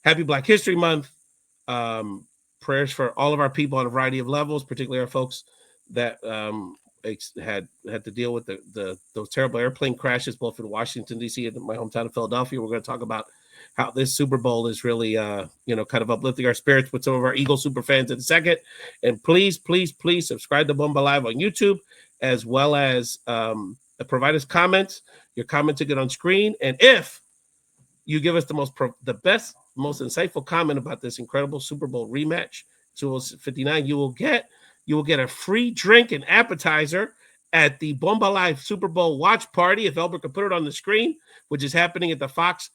happy Black History Month. Prayers for all of our people on a variety of levels, particularly our folks that had to deal with those terrible airplane crashes, both in Washington, D.C. and my hometown of Philadelphia. We're going to talk about how this Super Bowl is really, kind of uplifting our spirits with some of our Eagle super fans in a second. And please subscribe to Bomba Live on YouTube, as well as provide us comments. Your comments are good on screen. And if you give us the best, most insightful comment about this incredible Super Bowl rematch, 259, you will get a free drink and appetizer at the Bomba Live Super Bowl watch party. If Elbert could put it on the screen, which is happening at the Fox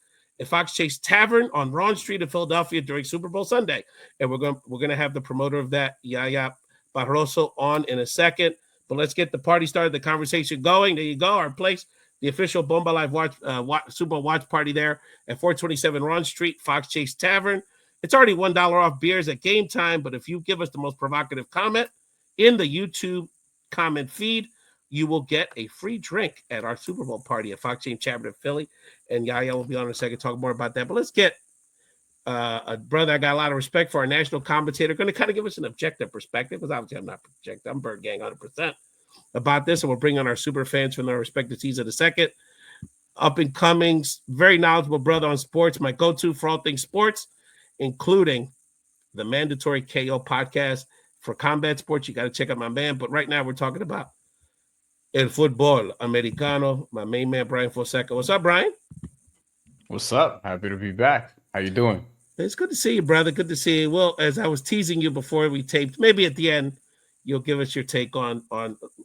Chase Tavern on Ron Street in Philadelphia during Super Bowl Sunday. And we're gonna have the promoter of that, Yaya Barroso, on in a second. But let's get the party started, the conversation going. There you go, our place, the official Bomba Live Super Bowl watch party there at 427 Ron Street, Fox Chase Tavern. It's already $1 off beers at game time, but if you give us the most provocative comment in the YouTube comment feed, you will get a free drink at our Super Bowl party at Fox Chase Tavern in Philly. And Yaya will be on in a second, talk more about that. But let's get a brother I got a lot of respect for, our national commentator, going to kind of give us an objective perspective, because obviously I'm not projecting. I'm Bird Gang 100% about this, and we'll bring on our super fans from their respective teams in a second. Up and coming, very knowledgeable brother on sports, my go-to for all things sports, including the mandatory KO podcast for combat sports. You got to check out my man. But right now we're talking about el fútbol americano. My main man, Bryan Fonseca. What's up, Bryan? What's up? Happy to be back. How you doing? It's good to see you, brother. Good to see you. Well, as I was teasing you before we taped, maybe at the end you'll give us your take on.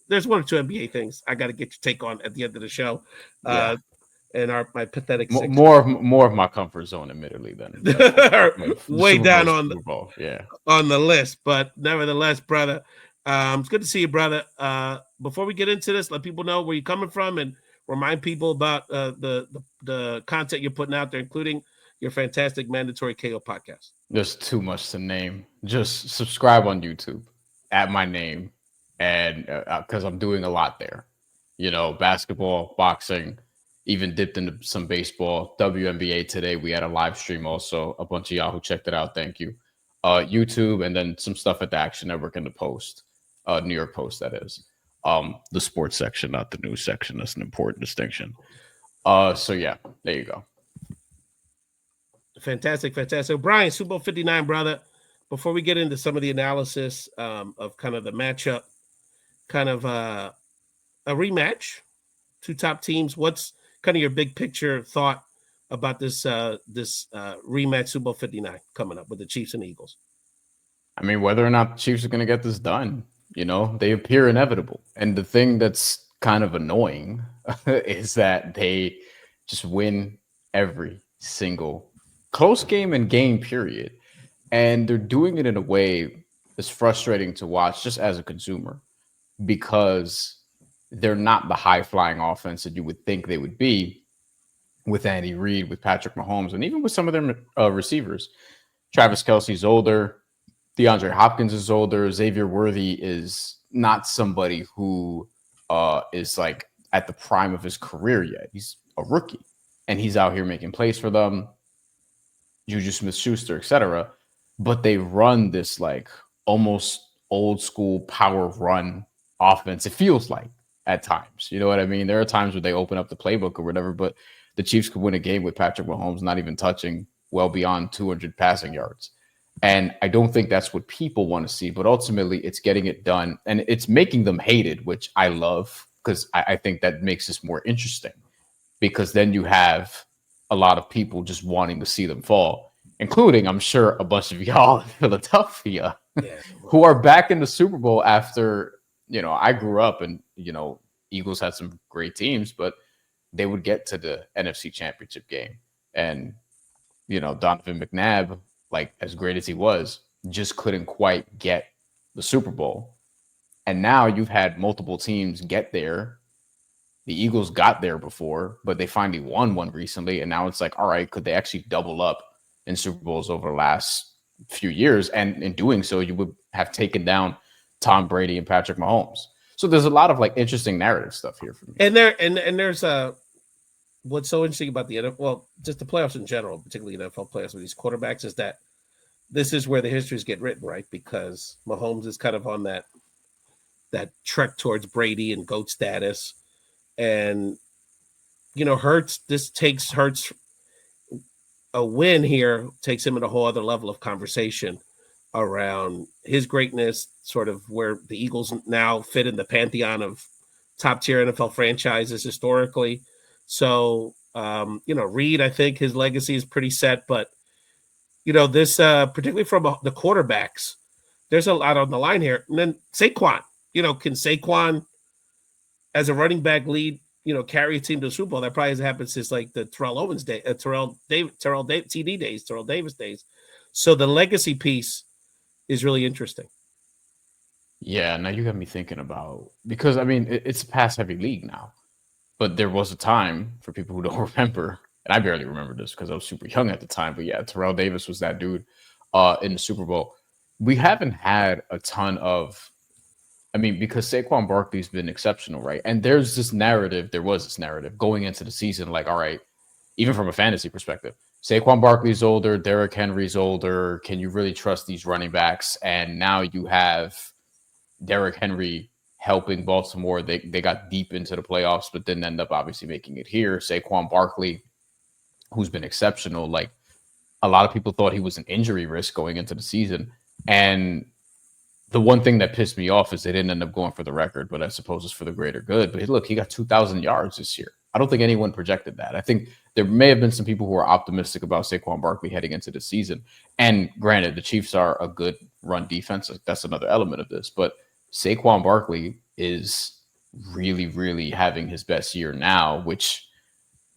There's one or two NBA things I got to get your take on at the end of the show. Yeah. And my pathetic more of my comfort zone, admittedly, than way Super down Bowl, on Super Bowl. Yeah, on the list. But nevertheless, brother, it's good to see you, brother. Before we get into this, let people know where you're coming from and remind people about the content you're putting out there, including your fantastic mandatory KO podcast. There's too much to name. Just subscribe on YouTube at my name, and because I'm doing a lot there. Basketball, boxing, even dipped into some baseball, WNBA today. We had a live stream also. A bunch of y'all who checked it out, thank you. YouTube, and then some stuff at the Action Network in the Post, New York Post, that is. The sports section, not the news section. That's an important distinction. So yeah, there you go. Fantastic. Bryan, Super Bowl 59, brother. Before we get into some of the analysis of kind of the matchup, kind of a rematch, two top teams, what's kind of your big picture thought about this rematch Super Bowl 59 coming up with the Chiefs and Eagles? I mean, whether or not the Chiefs are going to get this done, they appear inevitable. And the thing that's kind of annoying is that they just win every single close game and game period. And they're doing it in a way that's frustrating to watch just as a consumer, because they're not the high-flying offense that you would think they would be with Andy Reid, with Patrick Mahomes, and even with some of their receivers. Travis Kelce's older. DeAndre Hopkins is older. Xavier Worthy is not somebody who is like at the prime of his career yet. He's a rookie, and he's out here making plays for them. Juju Smith-Schuster, etc. But they run this like almost old school power run offense. It feels like at times, you know what I mean? There are times where they open up the playbook or whatever, but the Chiefs could win a game with Patrick Mahomes not even touching well beyond 200 passing yards. And I don't think that's what people want to see, but ultimately it's getting it done, and it's making them hated, which I love, because I think that makes this more interesting, because then you have a lot of people just wanting to see them fall, including, I'm sure, a bunch of y'all in Philadelphia who are back in the Super Bowl after, I grew up and, Eagles had some great teams, but they would get to the NFC Championship game. And, Donovan McNabb, like as great as he was, just couldn't quite get the Super Bowl. And now you've had multiple teams get there. The Eagles got there before, but they finally won one recently. And now it's like, all right, could they actually double up in Super Bowls over the last few years? And in doing so, you would have taken down Tom Brady and Patrick Mahomes. So there's a lot of like interesting narrative stuff here for me. And there's what's so interesting about the NFL, well, just the playoffs in general, particularly NFL playoffs with these quarterbacks, is that this is where the histories get written, right? Because Mahomes is kind of on that trek towards Brady and GOAT status. And, Hurts, this takes Hurts, a win here takes him at a whole other level of conversation around his greatness, sort of where the Eagles now fit in the pantheon of top tier NFL franchises historically. So, Reed, I think his legacy is pretty set, but this particularly from the quarterbacks, there's a lot on the line here. And then Saquon, can Saquon as a running back lead, carry a team to the Super Bowl? That probably hasn't happened since like the Terrell Owens day, Terrell TD days, Terrell Davis days. So the legacy piece is really interesting. Yeah, now you got me thinking about, because I mean it's a pass heavy league now, but there was a time, for people who don't remember, and I barely remember this because I was super young at the time, but yeah, Terrell Davis was that dude in the Super Bowl. We haven't had a ton of, I mean, because Saquon Barkley's been exceptional, right? And there was this narrative going into the season, like, all right, even from a fantasy perspective, Saquon Barkley's older, Derrick Henry's older. Can you really trust these running backs? And now you have Derrick Henry helping Baltimore. They got deep into the playoffs, but didn't end up obviously making it here. Saquon Barkley, who's been exceptional, like a lot of people thought he was an injury risk going into the season. And the one thing that pissed me off is they didn't end up going for the record, but I suppose it's for the greater good. But look, he got 2,000 yards this year. I don't think anyone projected that. I think there may have been some people who are optimistic about Saquon Barkley heading into the season. And granted, the Chiefs are a good run defense. That's another element of this. But Saquon Barkley is really, really having his best year now, which,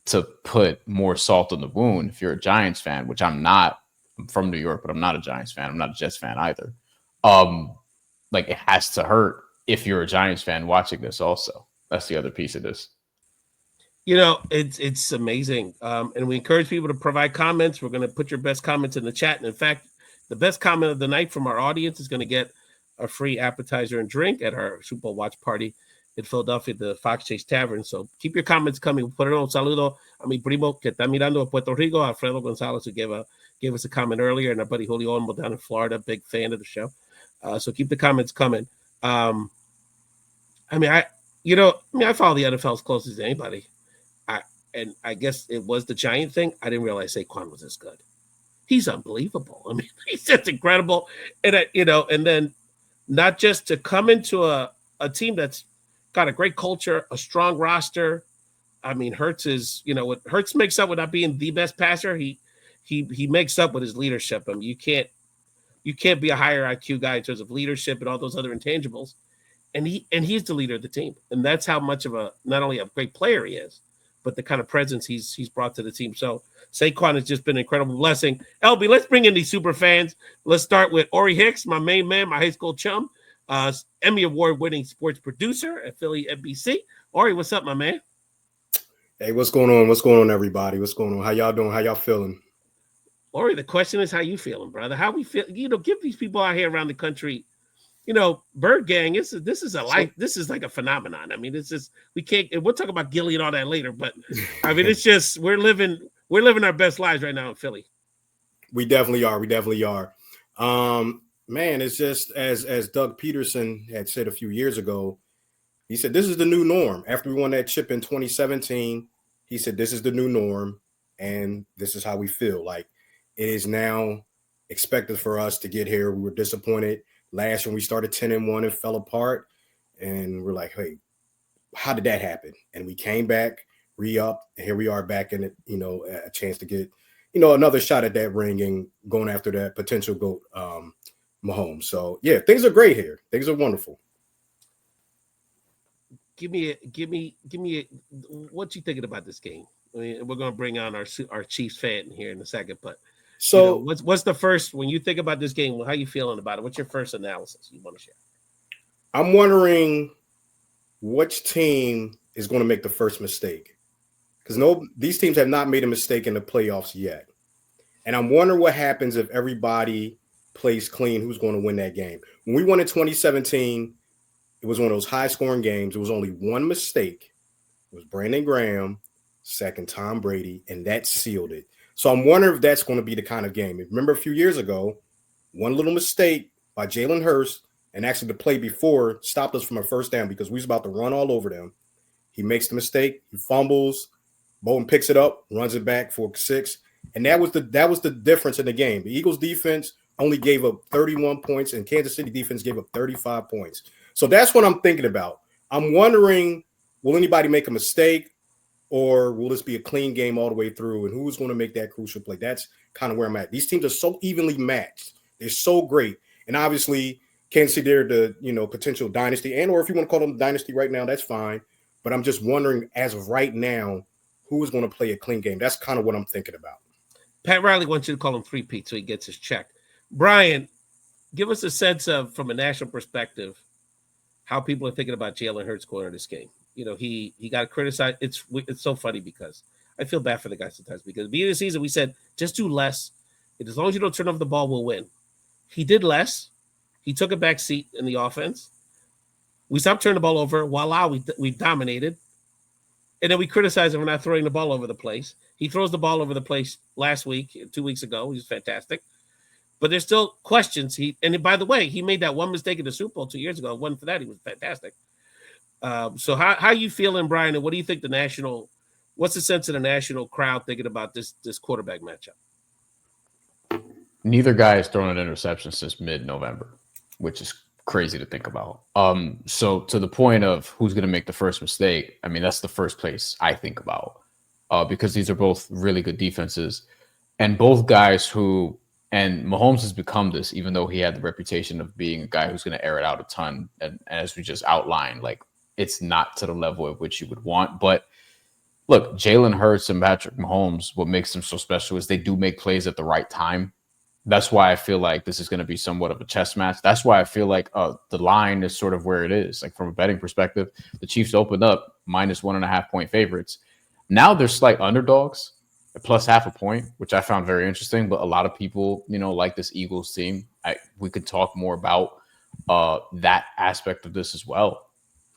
to put more salt on the wound, if you're a Giants fan, which I'm not, I'm from New York, but I'm not a Giants fan. I'm not a Jets fan either. Like, it has to hurt if you're a Giants fan watching this also. That's the other piece of this. It's amazing. And we encourage people to provide comments. We're going to put your best comments in the chat. And in fact, the best comment of the night from our audience is going to get a free appetizer and drink at our Super Bowl watch party in Philadelphia, the Fox Chase Tavern. So keep your comments coming. We'll put it on. Saludo a mi primo que está mirando a Puerto Rico, Alfredo Gonzalez, who gave us a comment earlier, and our buddy Julio Olmo down in Florida, big fan of the show. So keep the comments coming. I follow the NFL as close as anybody. I guess it was the Giant thing. I didn't realize Saquon was as good. He's unbelievable. I mean, he's just incredible. And and then not just to come into a team that's got a great culture, a strong roster. I mean, Hurts is, what Hurts makes up with not being the best passer. He makes up with his leadership. I mean, you can't be a higher IQ guy in terms of leadership and all those other intangibles. And he's the leader of the team. And that's how much of not only a great player he is, but the kind of presence he's brought to the team. So Saquon has just been an incredible blessing. LB, let's bring in these super fans. Let's start with Orrie Hicks, my main man, my high school chum, Emmy Award-winning sports producer at Philly NBC. Orrie, what's up, my man? Hey, what's going on? What's going on, everybody? What's going on? How y'all doing? How y'all feeling? Orrie, the question is, how you feeling, brother? How we feel? Give these people out here around the country, Bird Gang. This is like a phenomenon. I mean, it's just, we can't. We'll talk about Gilly and all that later, but I mean, it's just we're living our best lives right now in Philly. We definitely are. Man, it's just as Doug Peterson had said a few years ago. He said this is the new norm. After we won that chip in 2017, he said this is the new norm, and this is how we feel. Like, it is now expected for us to get here. We were disappointed last year when we started 10-1 and fell apart, and we're like, hey, how did that happen? And we came back, re-up, and here we are back in it, a chance to get, another shot at that ring and going after that potential GOAT, Mahomes. So yeah, things are great here. Things are wonderful. Give me what you thinking about this game? I mean, we're going to bring on our Chiefs fan here in a second, but so what's the first, when you think about this game, how you feeling about it? What's your first analysis you want to share? I'm wondering which team is going to make the first mistake, because these teams have not made a mistake in the playoffs yet. And I'm wondering what happens if everybody plays clean, who's going to win that game. When we won in 2017, it was one of those high-scoring games. There was only one mistake. It was Brandon Graham sacking Tom Brady, and that sealed it. So I'm wondering if that's going to be the kind of game. Remember a few years ago, one little mistake by Jalen Hurts, and actually the play before stopped us from a first down because we was about to run all over them. He makes the mistake, he fumbles, Bolton picks it up, runs it back for 6, and that was the difference in the game. The Eagles defense only gave up 31 points, and Kansas City defense gave up 35 points. So that's what I'm thinking about. I'm wondering, will anybody make a mistake, or will this be a clean game all the way through, and who's going to make that crucial play? That's kind of where I'm at. These teams are so evenly matched. They're so great. And obviously, Kansas City, they're the potential dynasty, and or if you want to call them dynasty right now, that's fine. But I'm just wondering, as of right now, who is going to play a clean game? That's kind of what I'm thinking about. Pat Riley wants you to call him 3-Pete so he gets his check. Bryan, give us a sense of, from a national perspective, how people are thinking about Jalen Hurts going into this game. He got criticized. It's so funny because I feel bad for the guy sometimes because at the beginning of the season we said just do less. And as long as you don't turn over the ball, we'll win. He did less. He took a back seat in the offense. We stopped turning the ball over. Voila, we dominated. And then we criticize him for not throwing the ball over the place. He throws the ball over the place last week, 2 weeks ago. He was fantastic. But there's still questions. And by the way, he made that one mistake in the Super Bowl 2 years ago. It wasn't for that. He was fantastic. So how you feeling, Bryan? And what do you think what's the sense of the national crowd thinking about this quarterback matchup? Neither guy has thrown an interception since mid-November, which is crazy to think about. So to the point of who's going to make the first mistake, I mean, that's the first place I think about because these are both really good defenses and both guys who, and Mahomes has become this, even though he had the reputation of being a guy who's going to air it out a ton. And as we just outlined, like it's not to the level at which you would want. But look, Jalen Hurts and Patrick Mahomes, what makes them so special is they do make plays at the right time. That's why I feel like this is going to be somewhat of a chess match. That's why I feel like the line is sort of where it is. Like from a betting perspective, the Chiefs opened up -1.5 point favorites. Now they're slight underdogs, plus half a point, which I found very interesting. But a lot of people, like this Eagles team. We could talk more about that aspect of this as well.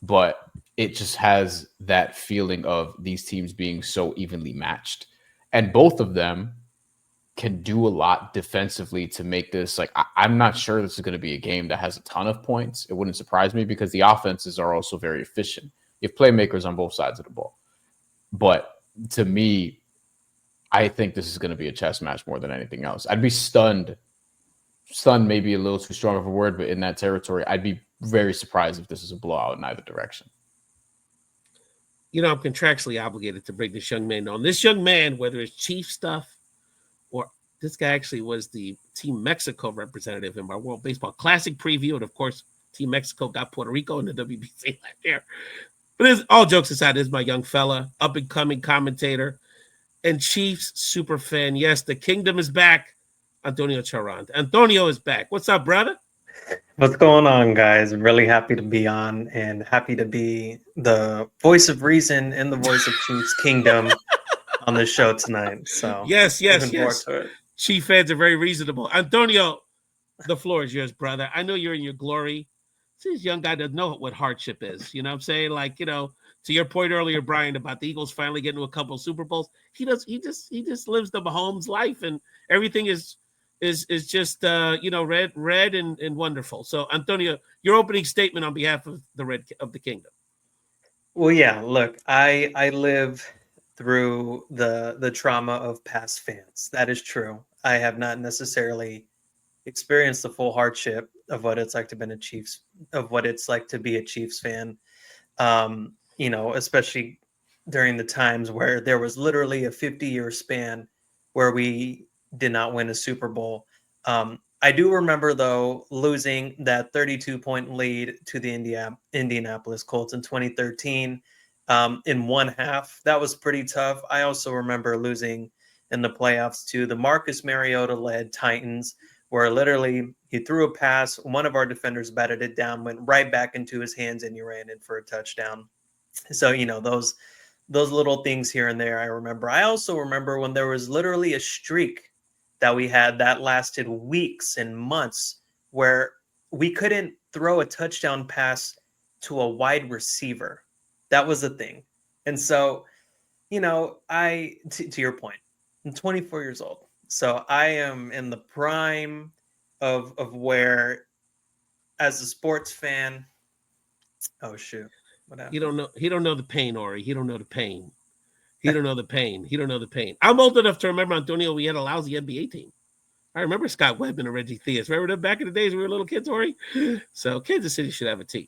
But it just has that feeling of these teams being so evenly matched. And both of them can do a lot defensively to make this I'm not sure this is going to be a game that has a ton of points. It wouldn't surprise me because the offenses are also very efficient. You have playmakers on both sides of the ball. But to me, I think this is going to be a chess match more than anything else. I'd be stunned maybe a little too strong of a word, but in that territory, I'd be very surprised if this is a blowout in either direction. I'm contractually obligated to bring this young man on. This young man, whether it's Chief stuff, or this guy actually was the Team Mexico representative in my World Baseball Classic preview. And of course, Team Mexico got Puerto Rico in the WBC last year. But all jokes aside, this is my young fella, up and coming commentator and Chiefs super fan. Yes, the kingdom is back. Antonio Chaurand. Antonio is back. What's up, brother? What's going on, guys? I'm really happy to be on and happy to be the voice of reason and the voice of Chiefs Kingdom on the show tonight. So yes. Chief fans are very reasonable. Antonio, the floor is yours, brother. I know you're in your glory. This young guy doesn't know what hardship is. You know what I'm saying? To your point earlier, Bryan, about the Eagles finally getting to a couple of Super Bowls. He just lives the Mahomes life, and everything is just red and wonderful. So Antonio, your opening statement on behalf of the kingdom. Well, yeah, look, I live through the trauma of past fans. That is true. I have not necessarily experienced the full hardship of what it's like to be a Chiefs fan. Especially during the times where there was literally a 50-year span where we did not win a Super Bowl. I do remember, though, losing that 32-point lead to the Indianapolis Colts in 2013 in one half. That was pretty tough. I also remember losing in the playoffs to the Marcus Mariota-led Titans, where literally he threw a pass, one of our defenders batted it down, went right back into his hands, and he ran in for a touchdown. So, those little things here and there I remember. I also remember when there was literally a streak that we had that lasted weeks and months where we couldn't throw a touchdown pass to a wide receiver. That was the thing. And so to your point, I'm 24 years old, so I am in the prime of where, as a sports fan, oh shoot, what He happened? don't know. He don't know the pain, Orrie. He don't know the pain. He don't know the pain. He don't know the pain. I'm old enough to remember, Antonio, we had a lousy NBA team. I remember Scott Webb and Reggie Theus. Remember them back in the days when we were little kids, Orrie? So Kansas City should have a team.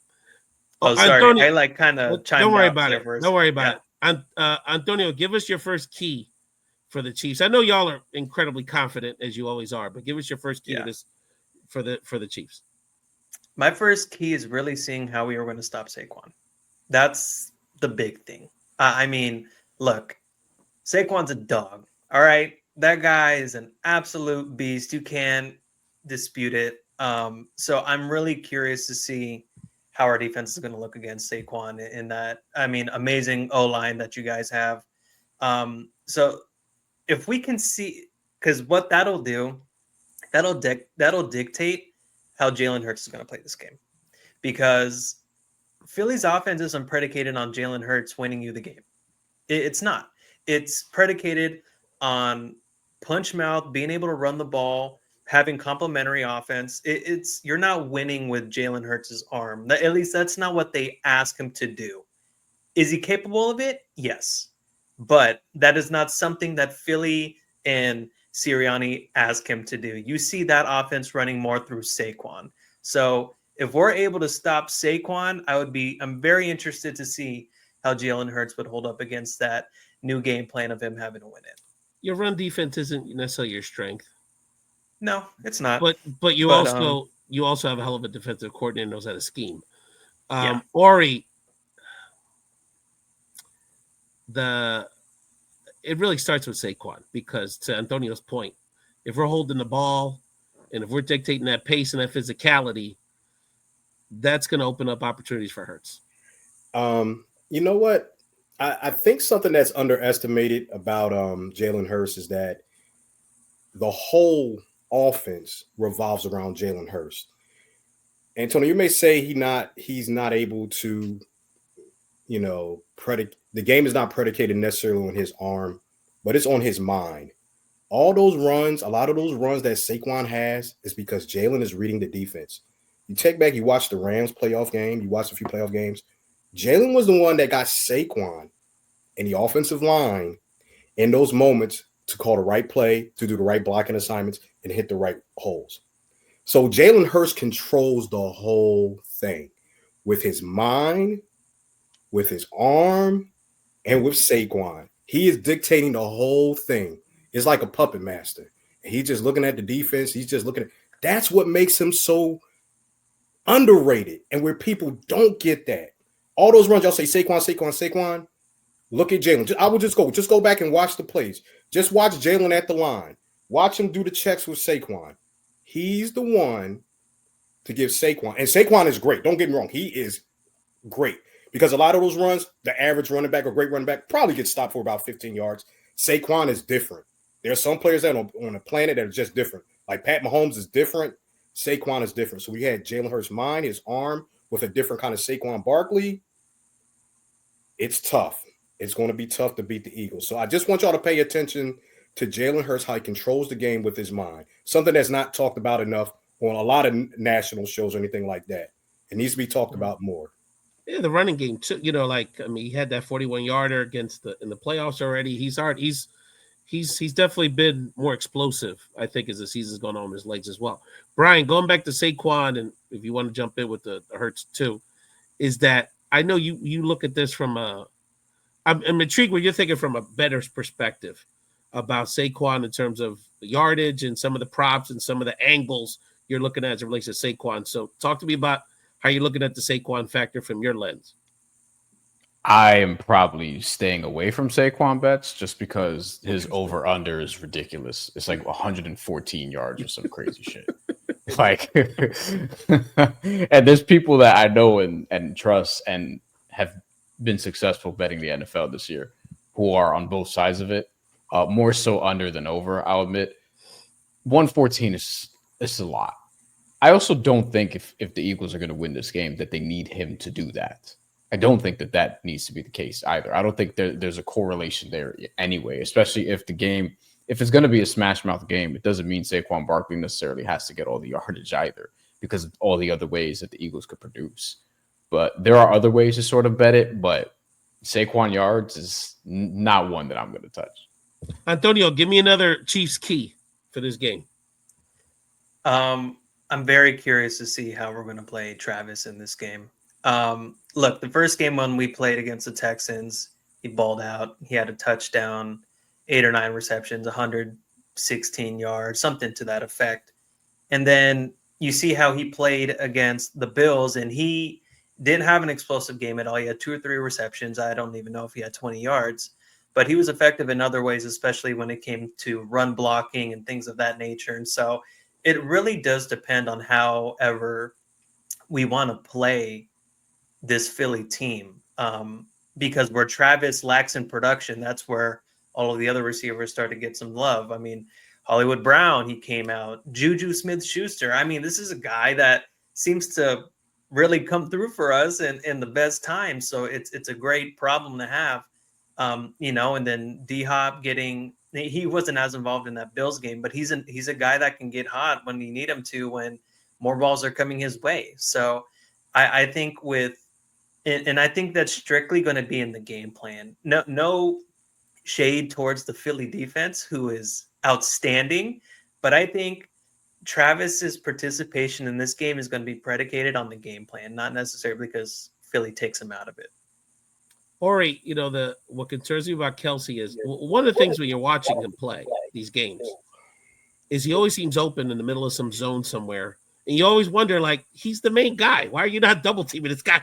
Oh, sorry, Antonio, I kind of don't chimed worry out about there it. for a Don't worry second. about it. Antonio, give us your first key for the Chiefs. I know y'all are incredibly confident, as you always are, but give us your first key to this for the Chiefs. My first key is really seeing how we are going to stop Saquon. That's the big thing. I mean, look, Saquon's a dog. All right, that guy is an absolute beast. You can't dispute it. So I'm really curious to see how our defense is going to look against Saquon in that. I mean, amazing O line that you guys have. So if we can see, because what that'll do, that'll dictate how Jalen Hurts is going to play this game, because Philly's offense isn't predicated on Jalen Hurts winning you the game. It's not. It's predicated on punch mouth, being able to run the ball, having complementary offense. It's you're not winning with Jalen Hurts' arm. At least that's not what they ask him to do. Is he capable of it? Yes. But that is not something that Philly and Sirianni ask him to do. You see that offense running more through Saquon. So if we're able to stop Saquon, I'm very interested to see how Jalen Hurts would hold up against that new game plan of him having to win it. Your run defense isn't necessarily your strength. No, it's not. But you also have a hell of a defensive coordinator who knows how to scheme. Orrie, it really starts with Saquon, because to Antonio's point, if we're holding the ball and if we're dictating that pace and that physicality, that's going to open up opportunities for Hurts. You know what? I think something that's underestimated about Jalen Hurts is that the whole offense revolves around Jalen Hurts. Antonio, you may say he's not able to, the game is not predicated necessarily on his arm, but it's on his mind. All those runs, a lot of those runs that Saquon has is because Jalen is reading the defense. You watch the Rams playoff game, you watch a few playoff games. Jalen was the one that got Saquon and the offensive line in those moments to call the right play, to do the right blocking assignments, and hit the right holes. So Jalen Hurts controls the whole thing with his mind, with his arm, and with Saquon. He is dictating the whole thing. It's like a puppet master. He's just looking at the defense. He's just looking at – that's what makes him so underrated, and where people don't get that. All those runs, y'all say Saquon. Look at Jalen. I will just go back and watch the plays. Just watch Jalen at the line. Watch him do the checks with Saquon. He's the one to give Saquon. And Saquon is great. Don't get me wrong. He is great. Because a lot of those runs, the average running back or great running back probably gets stopped for about 15 yards. Saquon is different. There are some players that are on the planet that are just different. Like Pat Mahomes is different. Saquon is different. So we had Jalen Hurts' mind, his arm, with a different kind of Saquon Barkley. It's tough. It's going to be tough to beat the Eagles. So I just want y'all to pay attention to Jalen Hurts, how he controls the game with his mind. Something that's not talked about enough on a lot of national shows or anything like that. It needs to be talked about more. Yeah, the running game too. He had that 41-yarder in the playoffs already. He's definitely been more explosive, I think, as the season's gone on with his legs as well. Bryan, going back to Saquon, and if you want to jump in with the Hurts too, is that I know you look at this from I'm intrigued when you're thinking from a bettor's perspective about Saquon in terms of yardage and some of the props and some of the angles you're looking at as it relates to Saquon. So talk to me about how you're looking at the Saquon factor from your lens. I am probably staying away from Saquon bets just because his over-under is ridiculous. It's like 114 yards or some crazy shit. Like, and there's people that I know and trust and have been successful betting the NFL this year who are on both sides of it, more so under than over. I'll admit 114 is a lot. I also don't think if the Eagles are going to win this game that they need him to do that. I don't think that needs to be the case either. I don't think there's a correlation there anyway, especially if it's going to be a smash mouth game, it doesn't mean Saquon Barkley necessarily has to get all the yardage either, because of all the other ways that the Eagles could produce. But there are other ways to sort of bet it, but Saquon yards is not one that I'm going to touch. Antonio, give me another Chiefs key for this game. I'm very curious to see how we're going to play Travis in this game. Look, the first game when we played against the Texans, he balled out. He had a touchdown, 8 or 9 receptions, 116 yards, something to that effect. And then you see how he played against the Bills, and he didn't have an explosive game at all. He had 2 or 3 receptions. I don't even know if he had 20 yards, but he was effective in other ways, especially when it came to run blocking and things of that nature. And so it really does depend on however we want to play this Philly team, because where Travis lacks in production, that's where all of the other receivers start to get some love. I mean, Hollywood Brown, he came out. Juju Smith-Schuster. I mean, this is a guy that seems to really come through for us in the best time. So it's a great problem to have, and then D-Hop he wasn't as involved in that Bills game, but he's a guy that can get hot when you need him to, when more balls are coming his way. So I think and I think that's strictly going to be in the game plan. No shade towards the Philly defense, who is outstanding, but I think Travis's participation in this game is going to be predicated on the game plan, not necessarily because Philly takes him out of it. Orrie, what concerns me about Kelce is one of the things when you're watching him play these games is he always seems open in the middle of some zone somewhere. And you always wonder, like, he's the main guy. Why are you not double teaming this guy?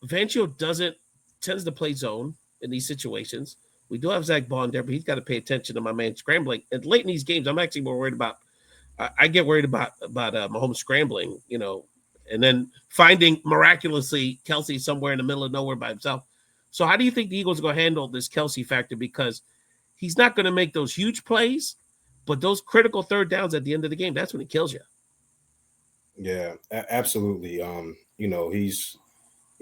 Vancio tends to play zone in these situations. We do have Zach Bond there, but he's got to pay attention to my man scrambling. And late in these games, I'm actually more worried about. I get worried about Mahomes scrambling, and then finding miraculously Kelce somewhere in the middle of nowhere by himself. So how do you think the Eagles are going to handle this Kelce factor? Because he's not going to make those huge plays, but those critical third downs at the end of the game, that's when he kills you. Yeah, absolutely. He's,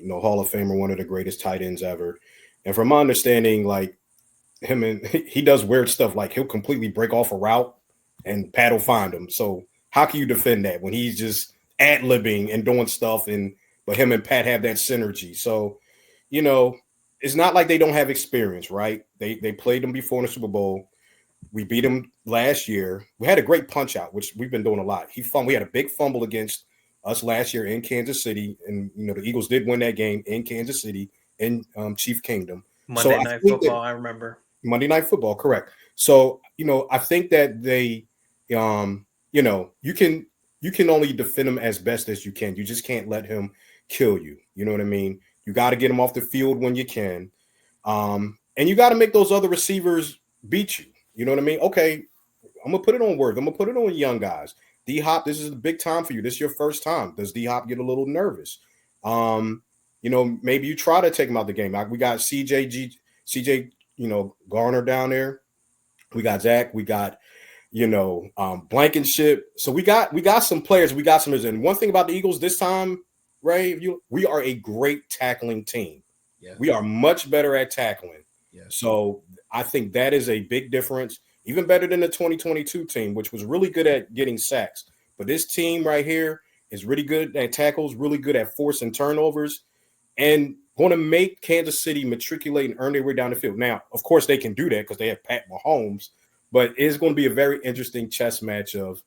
Hall of Famer, one of the greatest tight ends ever. And from my understanding, like he does weird stuff. Like he'll completely break off a route and Pat will find him. So how can you defend that when he's just ad-libbing and doing stuff, but him and Pat have that synergy? So, it's not like they don't have experience, right? They played them before in the Super Bowl. We beat them last year. We had a great punch out, which we've been doing a lot. We had a big fumble against us last year in Kansas City, and the Eagles did win that game in Kansas City in Chief Kingdom. Monday Night Football, I remember. Monday Night Football, correct. So I think that they, you can only defend him as best as you can. You just can't let him kill you. You know what I mean? You got to get him off the field when you can, and you got to make those other receivers beat you. You know what I mean? Okay, I'm going to put it on Worth. I'm going to put it on young guys. D-Hop, this is a big time for you. This is your first time. Does D-Hop get a little nervous? Maybe you try to take him out of the game. We got CJ, Garner down there. We got Zach. We got, Blankenship. So we got some players. We got some. And one thing about the Eagles this time, Ray, we are a great tackling team. Yeah. We are much better at tackling. Yeah. So I think that is a big difference, even better than the 2022 team, which was really good at getting sacks. But this team right here is really good at tackles, really good at forcing turnovers, and going to make Kansas City matriculate and earn their way down the field. Now, of course, they can do that because they have Pat Mahomes, but it's going to be a very interesting chess match of,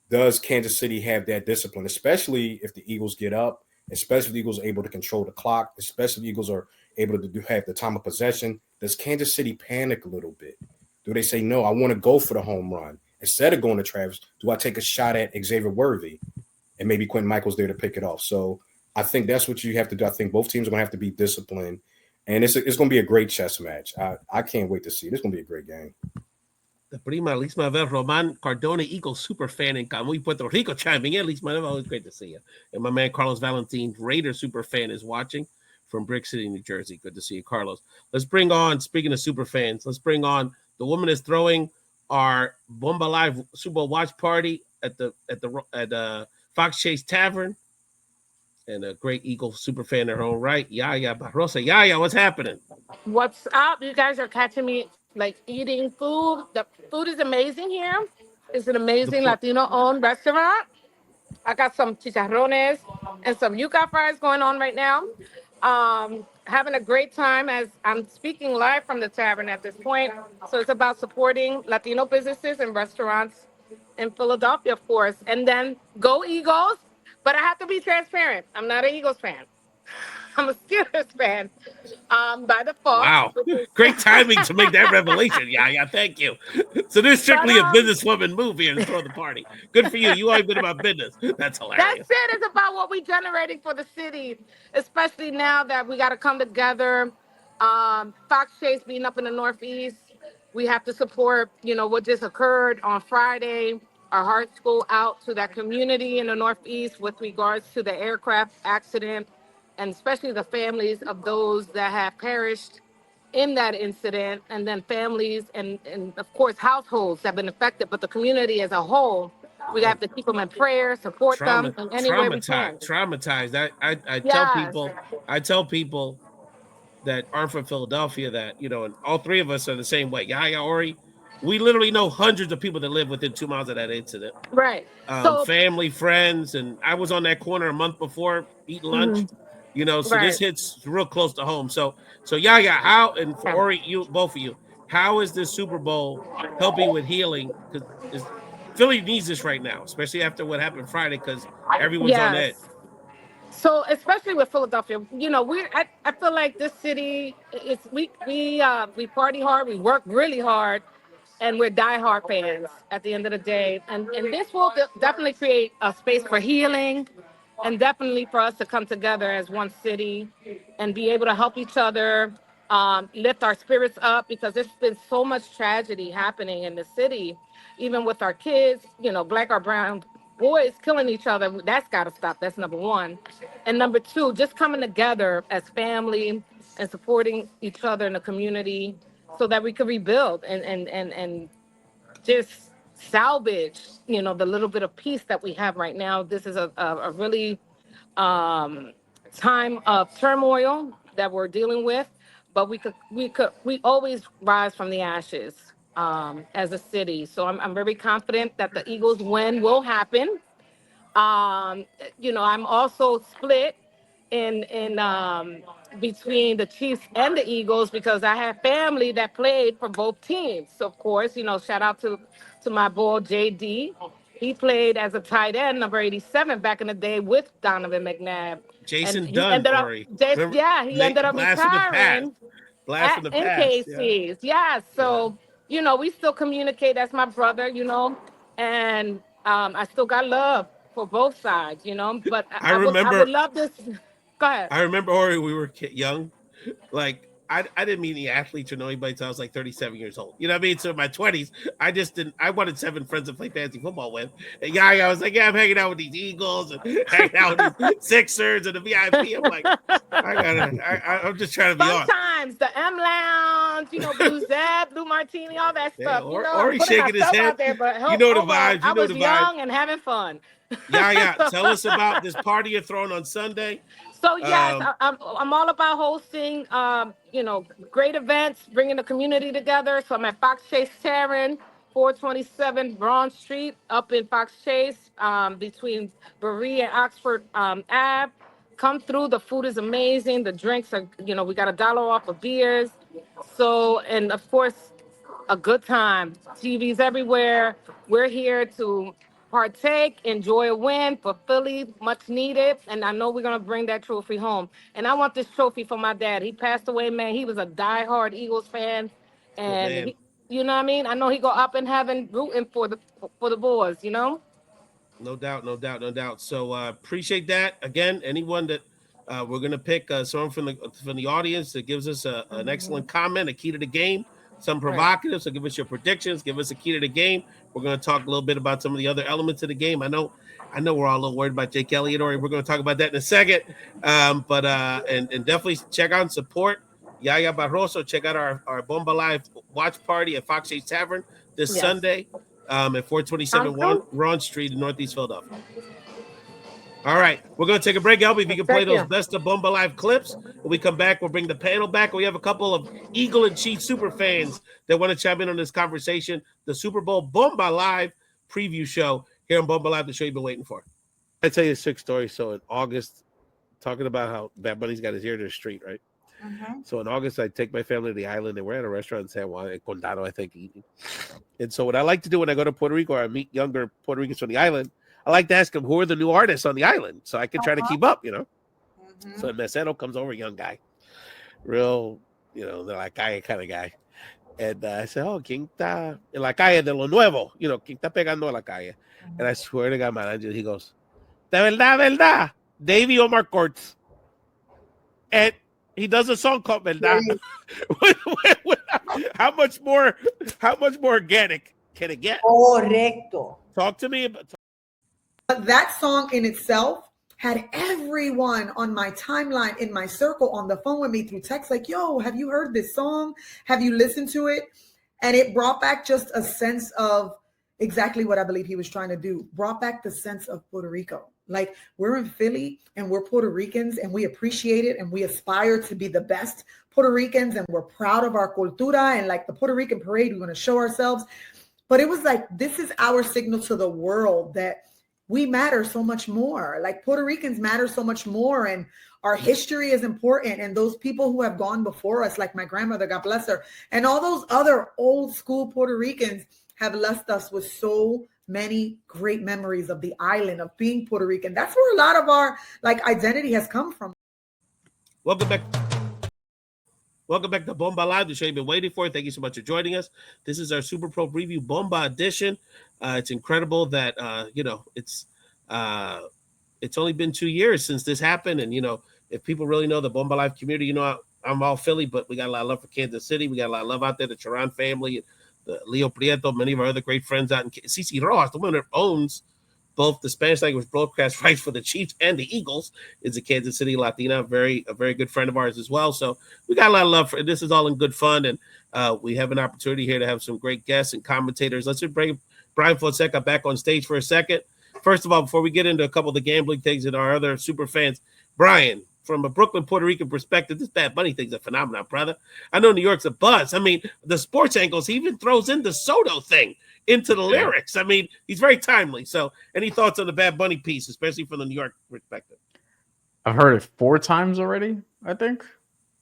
does Kansas City have that discipline, especially if the Eagles get up, especially if the Eagles are able to control the clock, especially if the Eagles are able to have the time of possession. Does Kansas City panic a little bit? Do they say, no, I want to go for the home run? Instead of going to Travis, do I take a shot at Xavier Worthy? And maybe Quentin Michael's there to pick it off. So I think that's what you have to do. I think both teams are going to have to be disciplined. And it's going to be a great chess match. I can't wait to see it. It's going to be a great game. The prima Lisma Ver Roman Cardona, Eagle super fan in Camuy, Puerto Rico, chiming in. Lisma, always great to see you. And my man Carlos Valentin, Raider super fan, is watching from Brick City, New Jersey. Good to see you, Carlos. Let's bring on, speaking of super fans, the woman is throwing our Bomba Live Super Bowl watch party at Fox Chase Tavern, and a great Eagle super fan in her own right. Yaya Barrosa. Yaya, what's happening? What's up? You guys are catching me like eating food. The food is amazing here. It's an The amazing pl- Latino-owned restaurant. I got some chicharrones and some yuca fries going on right now. Having a great time as I'm speaking live from the tavern at this point. So it's about supporting Latino businesses and restaurants in Philadelphia, of course. And then go Eagles. But I have to be transparent. I'm not an Eagles fan. I'm a Steelers fan by default. wow. Great timing to make that revelation. Yaya, thank you. So this is But strictly a businesswoman move here to throw the party. Good for you. You always been about business. That's hilarious. that's it. It's about what we're generating for the city, especially now that we got to come together. Fox Chase being up in the Northeast, we have to support, what just occurred on Friday. Our hearts go out to that community in the Northeast with regards to the aircraft accident, and especially the families of those that have perished in that incident, and then families and of course households that have been affected, but the community as a whole, we have to keep them in prayer, support them in any way we can. Traumatized. I Yes, tell people that aren't from Philadelphia that, and all three of us are the same way. Yaya, Orrie, we literally know hundreds of people that live within 2 miles of that incident. right. So, Family, friends, and I was on that corner a month before eating lunch. mhm, So this right. hits real close to home. So Yaya, how, and for Orrie, you both of you, how is this Super Bowl helping with healing? Because Philly needs this right now, especially after what happened Friday, because everyone's on edge. Yes. So especially with Philadelphia, I feel like this city is we party hard, we work really hard, and we're diehard fans at the end of the day. And this will definitely create a space for healing, and definitely for us to come together as one city and be able to help each other, lift our spirits up, because there's been so much tragedy happening in the city, even with our kids, black or brown boys killing each other. That's got to stop. That's number one. And number two, just coming together as family and supporting each other in the community so that we could rebuild and just salvage, the little bit of peace that we have right now. This is a really um, time of turmoil that we're dealing with, but we always rise from the ashes as a city. So I'm very confident that the Eagles win will happen. Um, I'm also split in between the Chiefs and the Eagles because I have family that played for both teams. So of course, shout out to my boy JD. He played as a tight end, number 87, back in the day with Donovan McNabb, and Jason he Dunn, ended up Orrie. just Remember, yeah, he ended up blast from the past. retiring Blast from the in past. Yeah. KC's. Yeah, so we still communicate. That's my brother, and I still got love for both sides, But I I would remember, love this. Go ahead. Orrie, we were young. Like, I didn't meet any athletes or know anybody until I was like 37 years old. You know what I mean? So in my 20s, I wanted 7 friends to play fantasy football with. And I was like, yeah, I'm hanging out with these Eagles and hanging out with these Sixers and the VIP. I'm like, I'm just trying to be on. Sometimes the M Lounge, Blue Zeb, Blue Martini, all that Yeah, stuff. Orrie Putting shaking his myself head. out there, but You know the overall, vibes. I You know was the vibes. young and having fun. Yeah. Tell us about this party you're throwing on Sunday. So yes, Um, I'm all about hosting, great events, bringing the community together. So I'm at Fox Chase Tavern, 427 Broad Street, up in Fox Chase, between Berea and Oxford Ave. Come through. The food is amazing. The drinks are, we got $1 off of beers. So, and of course, a good time. TVs everywhere. We're here to partake, enjoy a win for Philly, much needed. And I know we're gonna bring that trophy home. And I want this trophy for my dad. He passed away, man. He was a diehard Eagles fan, oh and man. you know what I mean. I know he go up in heaven rooting for the boys. No doubt, no doubt, no doubt. So appreciate that. Again, anyone that we're gonna pick someone from the audience that gives us an excellent comment, a key to the game, some Right. provocative. So give us your predictions, give us a key to the game. We're gonna talk a little bit about some of the other elements of the game. I know we're all a little worried about Jake Elliott, or we're gonna talk about that in a second. But and definitely check out and support Yaya Barroso. Check out our Bomba Live watch party at Fox Chase Tavern this Yes. Sunday. At 427 I'm through. Ron Street in Northeast Philadelphia. All right, we're going to take a break. Albie, if you can play those Thank you. Best of Bomba Live clips. When we come back, we'll bring the panel back. We have a couple of Eagle and Chief super fans that want to chime in on this conversation. The Super Bowl Bomba Live preview show here on Bomba Live, the show you've been waiting for. I tell you a sick story. So in August, talking about how Bad Bunny's got his ear to the street, right? So in August, I take my family to the island, and we're at a restaurant in San Juan, Condado, I think, eating. And so what I like to do when I go to Puerto Rico or I meet younger Puerto Ricans from the island, I like to ask them who are the new artists on the island, so I can try to keep up, you know. So the mesero comes over, young guy, real, you know, the la calle kind of guy. And I said, oh, ¿quién está en la calle de lo nuevo? You know, ¿quién está pegando en la calle? And I swear to God, man, he goes, de verdad, Davey Omar Courts. And he does a song called Verdad. How much more organic can it get? Correcto. Talk to me about. But that song in itself had everyone on my timeline, in my circle, on the phone with me through text, like, yo, have you heard this song? Have you listened to it? And it brought back just a sense of exactly what I believe he was trying to do. Brought back the sense of Puerto Rico. Like, we're in Philly and we're Puerto Ricans and we appreciate it and we aspire to be the best Puerto Ricans and we're proud of our cultura and like the Puerto Rican parade, we want to show ourselves. But it was like, this is our signal to the world that we matter so much more. Like, Puerto Ricans matter so much more, and our history is important. And those people who have gone before us, like my grandmother, God bless her, and all those other old school Puerto Ricans have left us with so many great memories of the island, of being Puerto Rican. That's where a lot of our like identity has come from. Welcome back. Welcome back to Bomba Live, the show you've been waiting for. Thank you so much for joining us. This is our Super Pro Preview Bomba edition. It's incredible that it's only been 2 years since this happened, and if people really know the Bomba Live community, I'm all Philly, but we got a lot of love for Kansas City. We got a lot of love out there. The Chaurand family, the Leo Prieto, many of our other great friends out in Cici Rojas, the one that owns both the Spanish language broadcast rights for the Chiefs and the Eagles, is a Kansas City Latina, a very good friend of ours as well. So we got a lot of love for this. Is all in good fun, and we have an opportunity here to have some great guests and commentators. Let's just bring Bryan Fonseca back on stage for a second. First of all, before we get into a couple of the gambling things and our other super fans, Bryan, from a Brooklyn, Puerto Rican perspective, this Bad Bunny thing's a phenomenon, brother. I know New York's a buzz. I mean, the sports angles, he even throws in the Soto thing into the lyrics. I mean, he's very timely. So any thoughts on the Bad Bunny piece, especially from the New York perspective? I've heard it 4 times already, I think.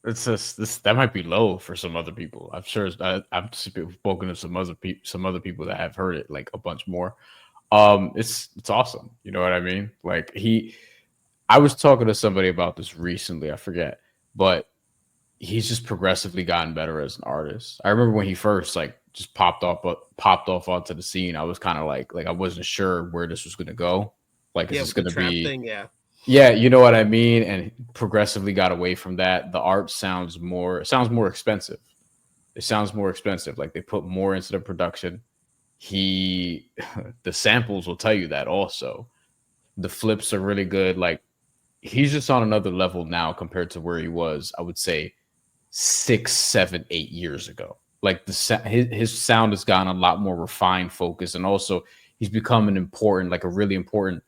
It's just that might be low for some other people. I'm sure I've spoken to some other people that have heard it like a bunch more. It's awesome. You know what I mean? Like I was talking to somebody about this recently, I forget, but he's just progressively gotten better as an artist. I remember when he first just popped off onto the scene, I was kind of like I wasn't sure where this was going to go. Like, is this going to be thing, yeah, you know what I mean? And progressively got away from that. The art sounds more expensive. It sounds more expensive. Like, they put more into the production. The samples will tell you that also. The flips are really good. Like, he's just on another level now compared to where he was, I would say, 6, 7, 8 years ago. Like, his sound has gotten a lot more refined, focused, and also he's become a really important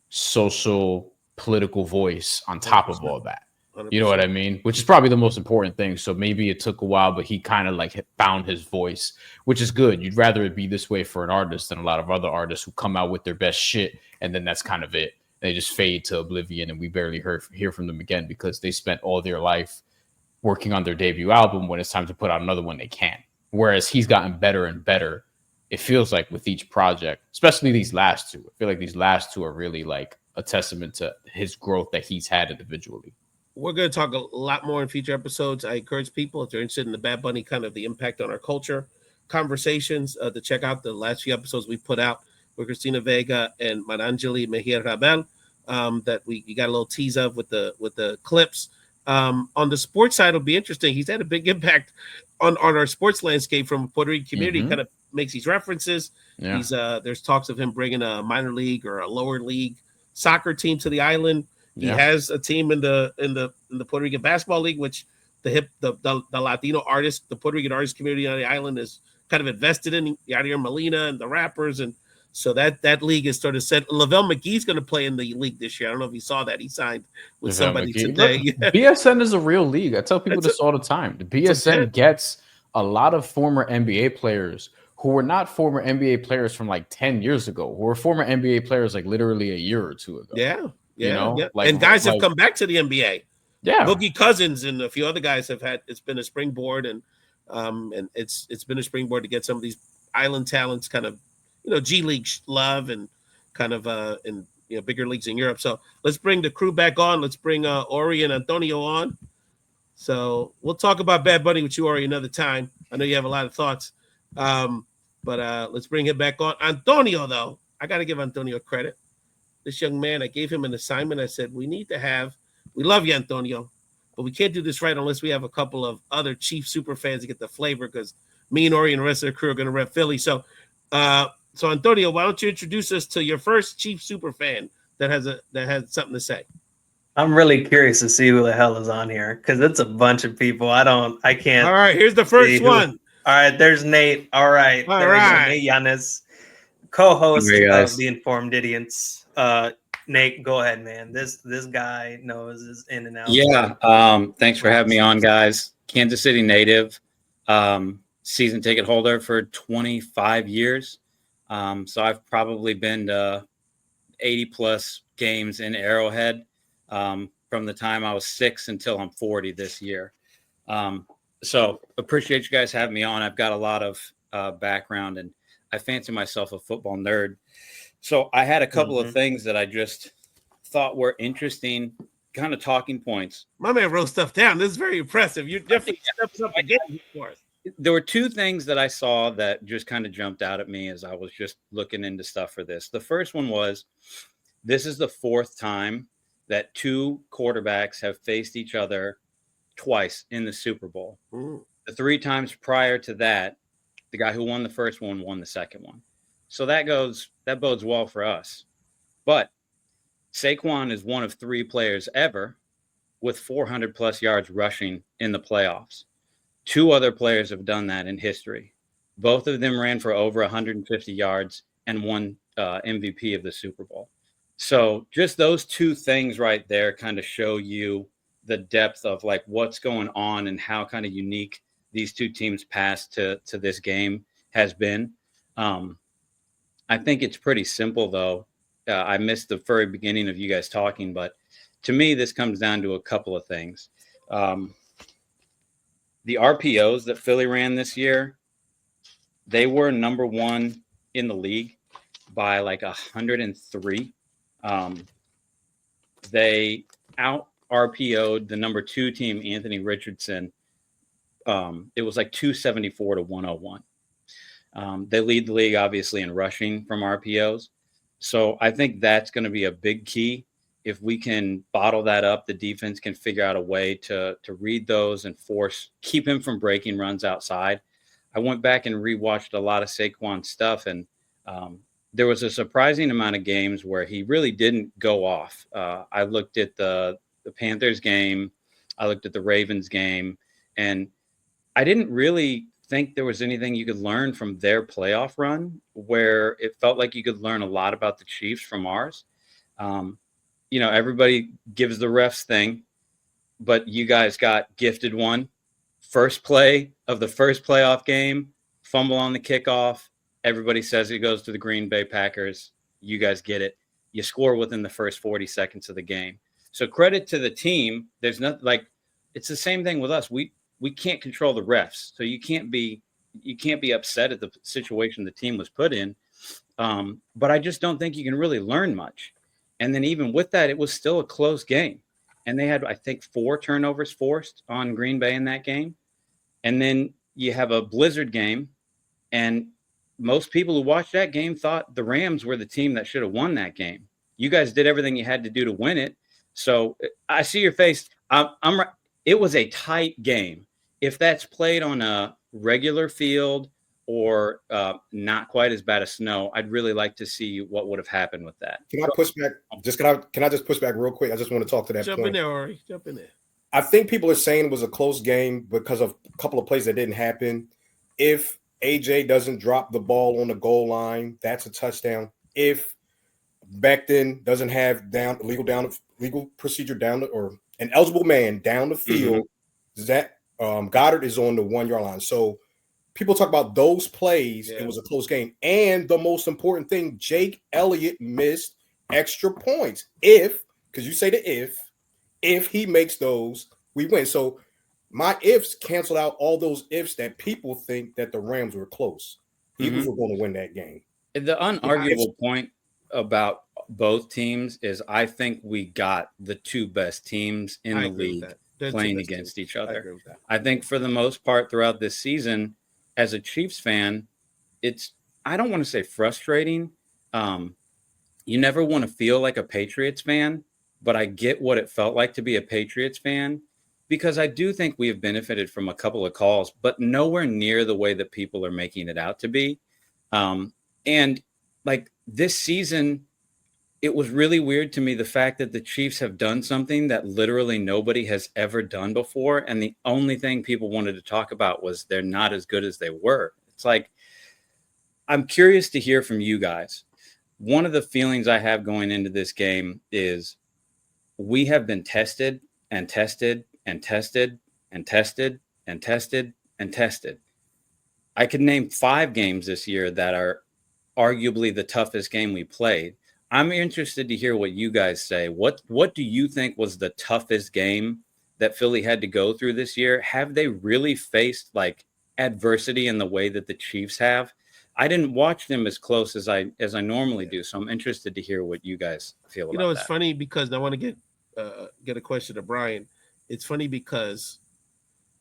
social, political voice on top of all that. 100%. You know what I mean? Which is probably the most important thing. So maybe it took a while, but he kind of found his voice, which is good. You'd rather it be this way for an artist than a lot of other artists who come out with their best shit and then that's kind of it. They just fade to oblivion and we barely hear from them again because they spent all their life working on their debut album. When it's time to put out another one, they can't. Whereas he's gotten better and better, it feels like, with each project, especially these last 2. I feel like these last 2 are really a testament to his growth that he's had individually. We're going to talk a lot more in future episodes. I encourage people, if they're interested in the Bad Bunny, kind of the impact on our culture conversations, to check out the last few episodes we put out with Christina Vega and Marangeli Mejia Rabel, that you got a little tease of with the clips. On the sports side, it'll be interesting. He's had a big impact on our sports landscape from a Puerto Rican community. Kind of makes these references. Yeah. There's talks of him bringing a minor league or a lower league soccer team to the island. He has a team in the Puerto Rican basketball league, which the Latino artists, the Puerto Rican artist community on the island is kind of invested in. Yadier Molina and the rappers, and So that league is sort of set. Lavelle McGee's going to play in the league this year. I don't know if you saw that. He signed with somebody today. Look, BSN is a real league. I tell people this all the time. The BSN gets a lot of former NBA players who were not former NBA players from like 10 years ago, who were former NBA players like literally a year or two ago. Yeah. You know? Yeah. Like, and guys have come back to the NBA. Yeah. Boogie Cousins and a few other guys have had, it's been a springboard, and it's been a springboard to get some of these island talents kind of, G League love and kind of in bigger leagues in Europe. So let's bring the crew back on. Let's bring Orrie and Antonio on. So we'll talk about Bad Bunny with you, Orrie, another time. I know you have a lot of thoughts, but let's bring him back on. Antonio, though, I got to give Antonio credit. This young man, I gave him an assignment. I said, we love you, Antonio, but we can't do this right unless we have a couple of other Chief super fans to get the flavor, because me and Orrie and the rest of the crew are going to rep Philly. So Antonio, why don't you introduce us to your first Chief super fan that has something to say? I'm really curious to see who the hell is on here, because it's a bunch of people. I can't. All right, here's the first one. All right, there's Nate. All right, Nate Yanis, co-host of the Informed Idiots. Nate, go ahead, man. This guy knows his in and out. Yeah. Thanks for having me on, guys. Kansas City native, season ticket holder for 25 years. So I've probably been to 80 plus games in Arrowhead from the time I was 6 until I'm 40 this year. So appreciate you guys having me on. I've got a lot of background, and I fancy myself a football nerd. So I had a couple of things that I just thought were interesting, kind of talking points. My man wrote stuff down. This is very impressive. You definitely stepped up again for us. There were two things that I saw that just kind of jumped out at me as I was just looking into stuff for this. The first one was, this is the 4th time that 2 quarterbacks have faced each other twice in the Super Bowl. The 3 times prior to that, the guy who won the first one won the second one. So that bodes well for us. But Saquon is one of 3 players ever with 400 plus yards rushing in the playoffs. 2 other players have done that in history. Both of them ran for over 150 yards and won MVP of the Super Bowl. So just those 2 things right there kind of show you the depth of like what's going on and how kind of unique these 2 teams' past to this game has been. I think it's pretty simple, though. I missed the very beginning of you guys talking, but to me, this comes down to a couple of things. The RPOs that Philly ran this year, they were number 1 in the league by like 103. They out RPO'd the number 2 team, Anthony Richardson. It was like 274 to 101. They lead the league, obviously, in rushing from RPOs. So I think that's going to be a big key. If we can bottle that up, the defense can figure out a way to read those and keep him from breaking runs outside. I went back and rewatched a lot of Saquon stuff, and there was a surprising amount of games where he really didn't go off. I looked at the Panthers game. I looked at the Ravens game, and I didn't really think there was anything you could learn from their playoff run where it felt like you could learn a lot about the Chiefs from ours. Everybody gives the refs thing, but you guys got gifted one. First play of the first playoff game, fumble on the kickoff. Everybody says it goes to the Green Bay Packers. You guys get it. You score within the first 40 seconds of the game. So credit to the team. There's nothing like, it's the same thing with us. We can't control the refs, so you can't be upset at the situation the team was put in. But I just don't think you can really learn much. And then even with that, it was still a close game. And they had, I think, 4 turnovers forced on Green Bay in that game. And then you have a blizzard game, and most people who watched that game thought the Rams were the team that should have won that game. You guys did everything you had to do to win it. So I see your face. It was a tight game. If that's played on a regular field or not quite as bad as snow, I'd really like to see what would have happened with that. Can I push back? Can I just push back real quick? I just want to talk to that Jump point. in there, Orrie. Jump in there. I think people are saying it was a close game because of a couple of plays that didn't happen. If AJ doesn't drop the ball on the goal line, that's a touchdown. If Becton doesn't have legal procedure down or an eligible man down the field, that Goddard is on the 1 yard line. So people talk about those plays. It was a close game. And the most important thing, Jake Elliott missed extra points. Because you say the if he makes those, we win. So my ifs canceled out all those ifs that people think that the Rams were close. Eagles were going to win that game. The unarguable point about both teams is I think we got the two best teams in the league playing against each other. I think for the most part throughout this season, as a Chiefs fan, I don't want to say frustrating. You never want to feel like a Patriots fan, but I get what it felt like to be a Patriots fan because I do think we have benefited from a couple of calls, but nowhere near the way that people are making it out to be. And like this season, it was really weird to me, the fact that the Chiefs have done something that literally nobody has ever done before. And the only thing people wanted to talk about was they're not as good as they were. It's like, I'm curious to hear from you guys. One of the feelings I have going into this game is we have been tested and tested and tested and tested and tested and tested. I could name 5 games this year that are arguably the toughest game we played. I'm interested to hear what you guys say. What do you think was the toughest game that Philly had to go through this year? Have they really faced like adversity in the way that the Chiefs have? I didn't watch them as close as I normally do, so I'm interested to hear what you guys feel about that. It's funny because I want to get a question to Bryan. It's funny because,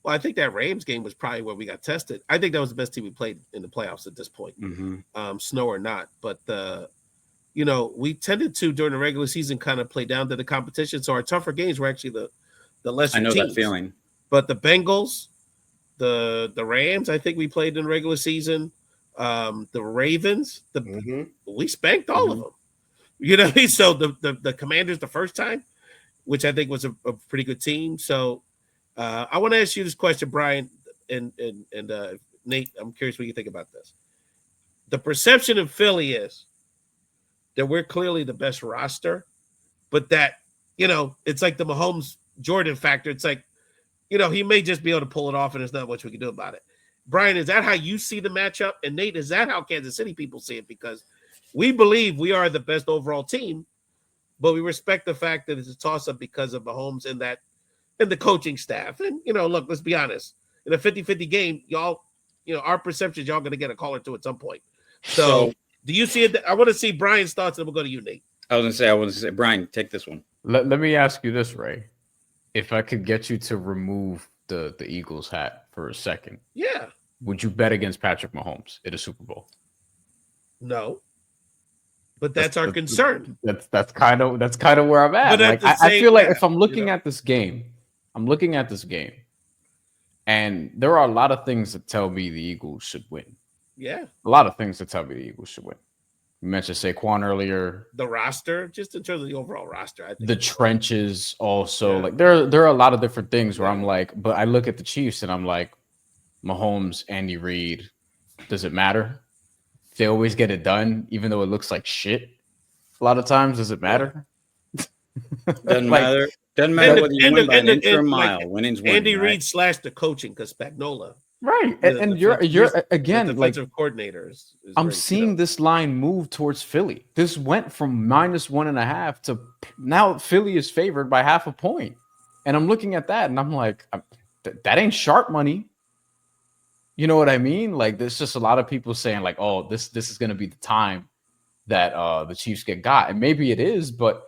well, I think that Rams game was probably where we got tested. I think that was the best team we played in the playoffs at this point, snow or not. But we tended to during the regular season kind of play down to the competition. So our tougher games were actually the lesser teams. I know that feeling. But the Bengals, the Rams, I think we played in the regular season. The Ravens, we spanked all of them. You know, so the Commanders the first time, which I think was a pretty good team. So I want to ask you this question, Bryan and Nate. I'm curious what you think about this. The perception of Philly is that we're clearly the best roster, but that, it's like the Mahomes Jordan factor. It's like, he may just be able to pull it off and there's not much we can do about it. Bryan, is that how you see the matchup? And Nate, is that how Kansas City people see it? Because we believe we are the best overall team, but we respect the fact that it's a toss-up because of Mahomes and the coaching staff. And, look, let's be honest. In a 50-50 game, y'all, our perception is y'all going to get a call or two at some point. So do you see it? I want to see Bryan's thoughts, and then we'll go to you, Nate. I want to say, Bryan, take this one. Let me ask you this, Ray. If I could get you to remove the Eagles hat for a second. Yeah. Would you bet against Patrick Mahomes in a Super Bowl? No. But that's our concern. That's kind of where I'm at. Like, I feel like if I'm looking at this game, and there are a lot of things that tell me the Eagles should win. Yeah. A lot of things that tell me the Eagles should win. You mentioned Saquon earlier. The roster, just in terms of the overall roster. I think the trenches also. Yeah. Like there are a lot of different things where I'm like, but I look at the Chiefs and I'm like, Mahomes, Andy Reid, does it matter? They always get it done, even though it looks like shit. A lot of times, does it matter? Doesn't matter. Doesn't matter whether you win by an inch or a mile. Winning's winning. Andy Reid slashed the coaching because Spagnuolo. Right, and you're again the defensive coordinators. I'm seeing this line move towards Philly. This went from -1.5 to now Philly is favored by 0.5 point, and I'm looking at that and I'm like, that ain't sharp money. You know what I mean? Like, there's just a lot of people saying like, oh, this is going to be the time that the Chiefs get got, and maybe it is, but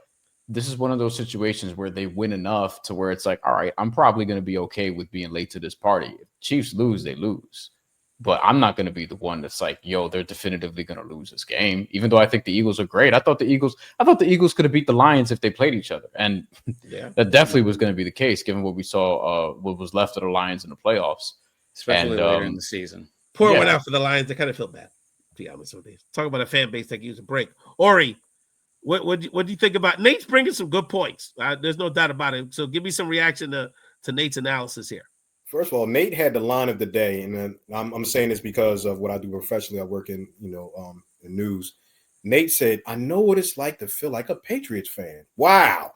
this is one of those situations where they win enough to where it's like, all right, I'm probably going to be okay with being late to this party. If Chiefs lose, they lose. But I'm not going to be the one that's like, yo, they're definitively going to lose this game, even though I think the Eagles are great. I thought the Eagles could have beat the Lions if they played each other. And that definitely was going to be the case, given what we saw, what was left of the Lions in the playoffs. Especially later in the season. Pour one out for the Lions. I kind of feel bad, to be honest with you. Talk about a fan base that can use a break. Orrie, what do you think about Nate's bringing some good points? There's no doubt about it. So give me some reaction to Nate's analysis here. First of all, Nate had the line of the day, and then I'm saying this because of what I do professionally. I work in in news. Nate said, "I know what it's like to feel like a Patriots fan." Wow,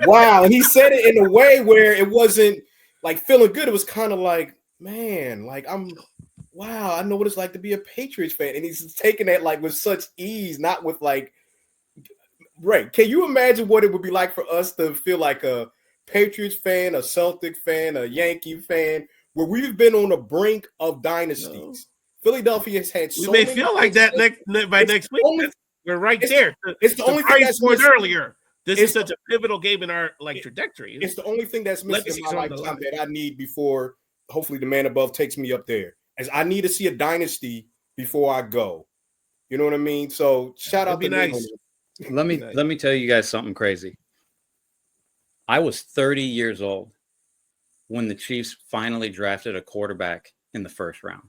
wow! And he said it in a way where it wasn't like feeling good. It was kind of like, man, like wow, I know what it's like to be a Patriots fan, and he's taking that like with such ease, not with like. Right? Can you imagine what it would be like for us to feel like a Patriots fan, a Celtic fan, a Yankee fan, where we've been on the brink of dynasties? No. Philadelphia has had we may feel like that next week. We're right there. It's the only thing that's missing. Earlier. This is such a pivotal game in our trajectory. It's the only thing that's missing in my lifetime that I need before hopefully the man above takes me up there. As I need to see a dynasty before I go. You know what I mean? So shout out to nice. Let me tell you guys something crazy. I was 30 years old when the Chiefs finally drafted a quarterback in the first round.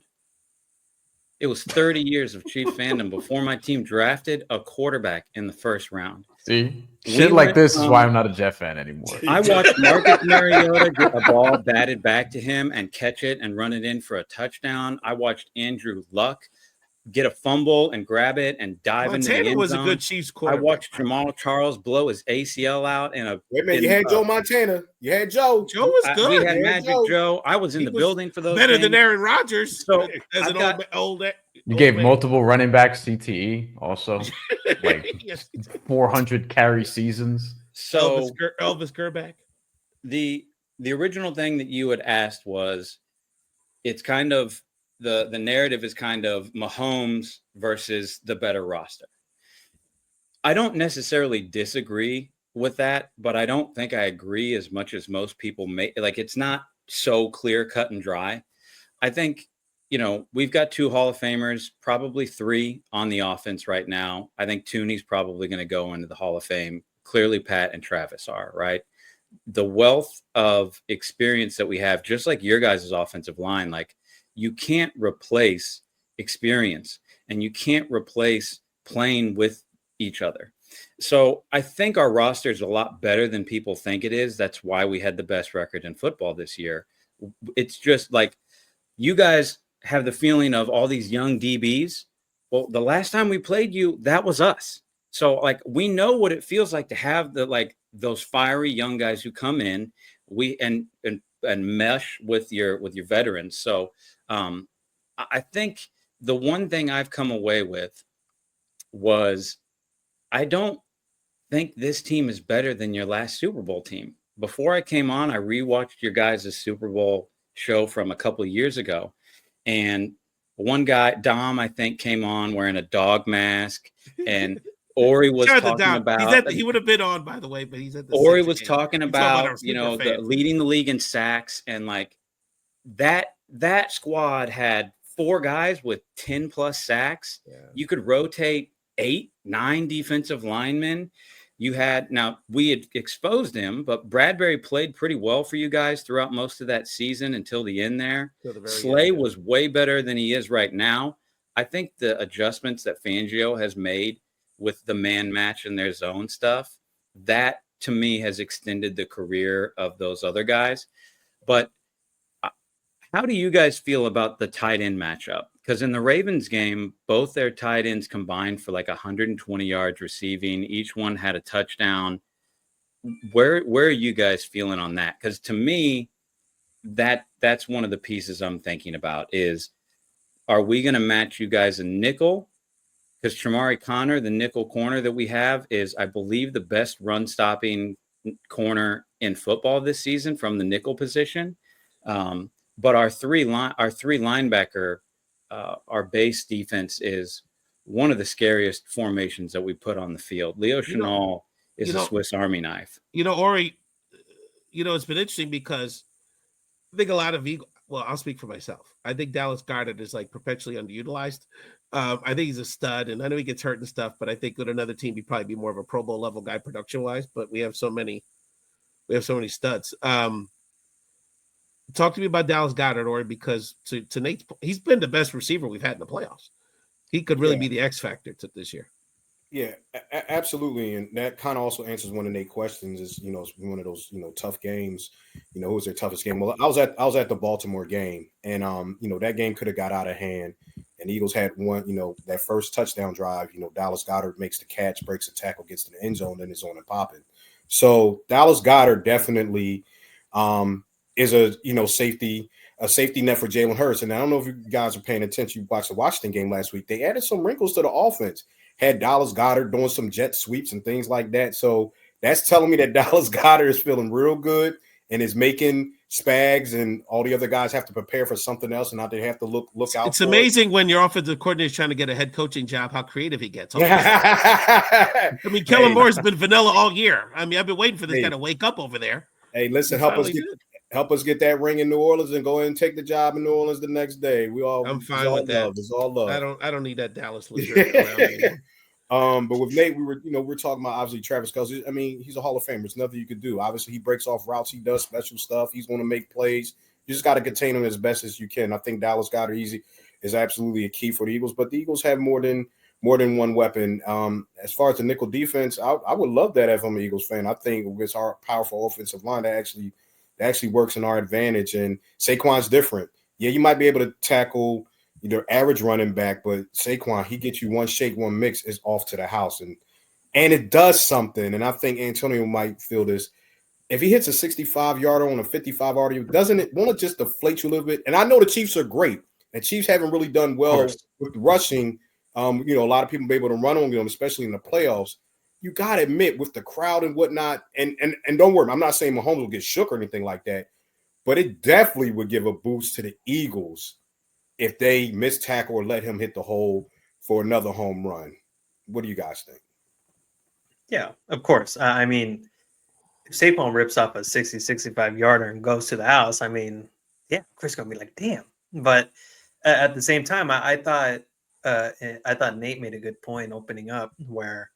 It was 30 years of Chiefs fandom before my team drafted a quarterback in the first round. See, shit like this is why I'm not a Jet fan anymore. I watched Marcus Mariota get a ball batted back to him and catch it and run it in for a touchdown. I watched Andrew Luck get a fumble and grab it and dive into the end zone. Was a good Chiefs quarterback. I watched Jamal Charles blow his ACL out in a. Wait a minute, you had Joe Montana. You had Joe. Joe was good. We had Magic Joe. I was in the building for those. Better than Aaron Rodgers. So as an old you gave multiple running backs CTE also, like 400 carry seasons. So Elvis Gerback. The original thing that you had asked was, it's kind of. The narrative is kind of Mahomes versus the better roster. I don't necessarily disagree with that, but I don't think I agree as much as most people may. Like, it's not so clear, cut and dry. I think, we've got 2 Hall of Famers, probably 3 on the offense right now. I think Tooney's probably going to go into the Hall of Fame. Clearly, Pat and Travis are, right? The wealth of experience that we have, just like your guys' offensive line, like, you can't replace experience and you can't replace playing with each other. So I think our roster is a lot better than people think it is. That's why we had the best record in football this year. It's just like you guys have the feeling of all these young DBs. Well, the last time we played you, that was us. So like we know what it feels like to have those fiery young guys who come in, and mesh with your veterans. So I think the one thing I've come away with was I don't think this team is better than your last Super Bowl team. Before I came on, I rewatched your guys' Super Bowl show from a couple of years ago. And one guy, Dom, I think, came on wearing a dog mask, and Orrie was talking about. He would have been on, by the way, but he's at the. Orrie was talking about leading the league in sacks, and like that squad had 4 guys with 10 plus sacks. Yeah. You could rotate 8, 9 defensive linemen. We had exposed him, but Bradbury played pretty well for you guys throughout most of that season until the end there. Slay was way better than he is right now. I think the adjustments that Fangio has made with the man match and their zone stuff, that to me has extended the career of those other guys. But how do you guys feel about the tight end matchup? Because in the Ravens game, both their tight ends combined for like 120 yards receiving. Each one had a touchdown. Where are you guys feeling on that? Because to me, that's one of the pieces I'm thinking about is, are we going to match you guys in nickel? Because Shamari Connor, the nickel corner that we have, is, I believe, the best run-stopping corner in football this season from the nickel position. But our three linebacker, our base defense is one of the scariest formations that we put on the field. Leo Chenal is a Swiss Army knife. Orrie, it's been interesting because I think a lot of I'll speak for myself. I think Dallas Goedert is like perpetually underutilized. I think he's a stud, and I know he gets hurt and stuff, but I think with another team, he'd probably be more of a Pro Bowl level guy production-wise, but we have so many studs. Talk to me about Dallas Goedert, Orrie, because to Nate's, he's been the best receiver we've had in the playoffs. He could really be the X factor this year. Yeah, absolutely, and that kind of also answers one of Nate's questions. Is it's one of those tough games. Who was their toughest game? Well, I was at the Baltimore game, and that game could have got out of hand. And the Eagles had one, that first touchdown drive. Dallas Goedert makes the catch, breaks the tackle, gets to the end zone, then it's on and popping. So Dallas Goedert definitely is a safety net for Jalen Hurts. And I don't know if you guys are paying attention. You watched the Washington game last week. They added some wrinkles to the offense. Had Dallas Goedert doing some jet sweeps and things like that. So that's telling me that Dallas Goedert is feeling real good and is making Spags and all the other guys have to prepare for something else, and now they have to look out. It's amazing when your offensive coordinator is trying to get a head coaching job, how creative he gets. I mean, Kellen Moore has been vanilla all year. I mean, I've been waiting for this guy to wake up over there. Hey, listen, help us get that ring in New Orleans and go ahead and take the job in New Orleans the next day. I'm fine with that. It's all love. I don't need that Dallas loser around anymore. But with Nate, we're talking about obviously Travis Kelce. I mean, he's a Hall of Famer. There's nothing you could do. Obviously, he breaks off routes. He does special stuff. He's going to make plays. You just got to contain him as best as you can. I think Dallas Goedert is absolutely a key for the Eagles. But the Eagles have more than one weapon. As far as the nickel defense, I would love that if I'm an Eagles fan. I think with our powerful offensive line, that actually works in our advantage. And Saquon's different. Yeah, you might be able to tackle your average running back, but Saquon, he gets you one shake, one mix, is off to the house. And it does something. And I think Antonio might feel this. If he hits a 65-yarder on a 55-yarder, doesn't it want to just deflate you a little bit? And I know the Chiefs are great. The Chiefs haven't really done well with rushing. A lot of people be able to run on them, especially in the playoffs. You got to admit, with the crowd and whatnot, and don't worry, I'm not saying Mahomes will get shook or anything like that, but it definitely would give a boost to the Eagles if they miss tackle or let him hit the hole for another home run. What do you guys think? Yeah, of course. I mean, if Saquon rips off a 60, 65-yarder and goes to the house, I mean, yeah, Chris going to be like, damn. But at the same time, I thought Nate made a good point opening up where,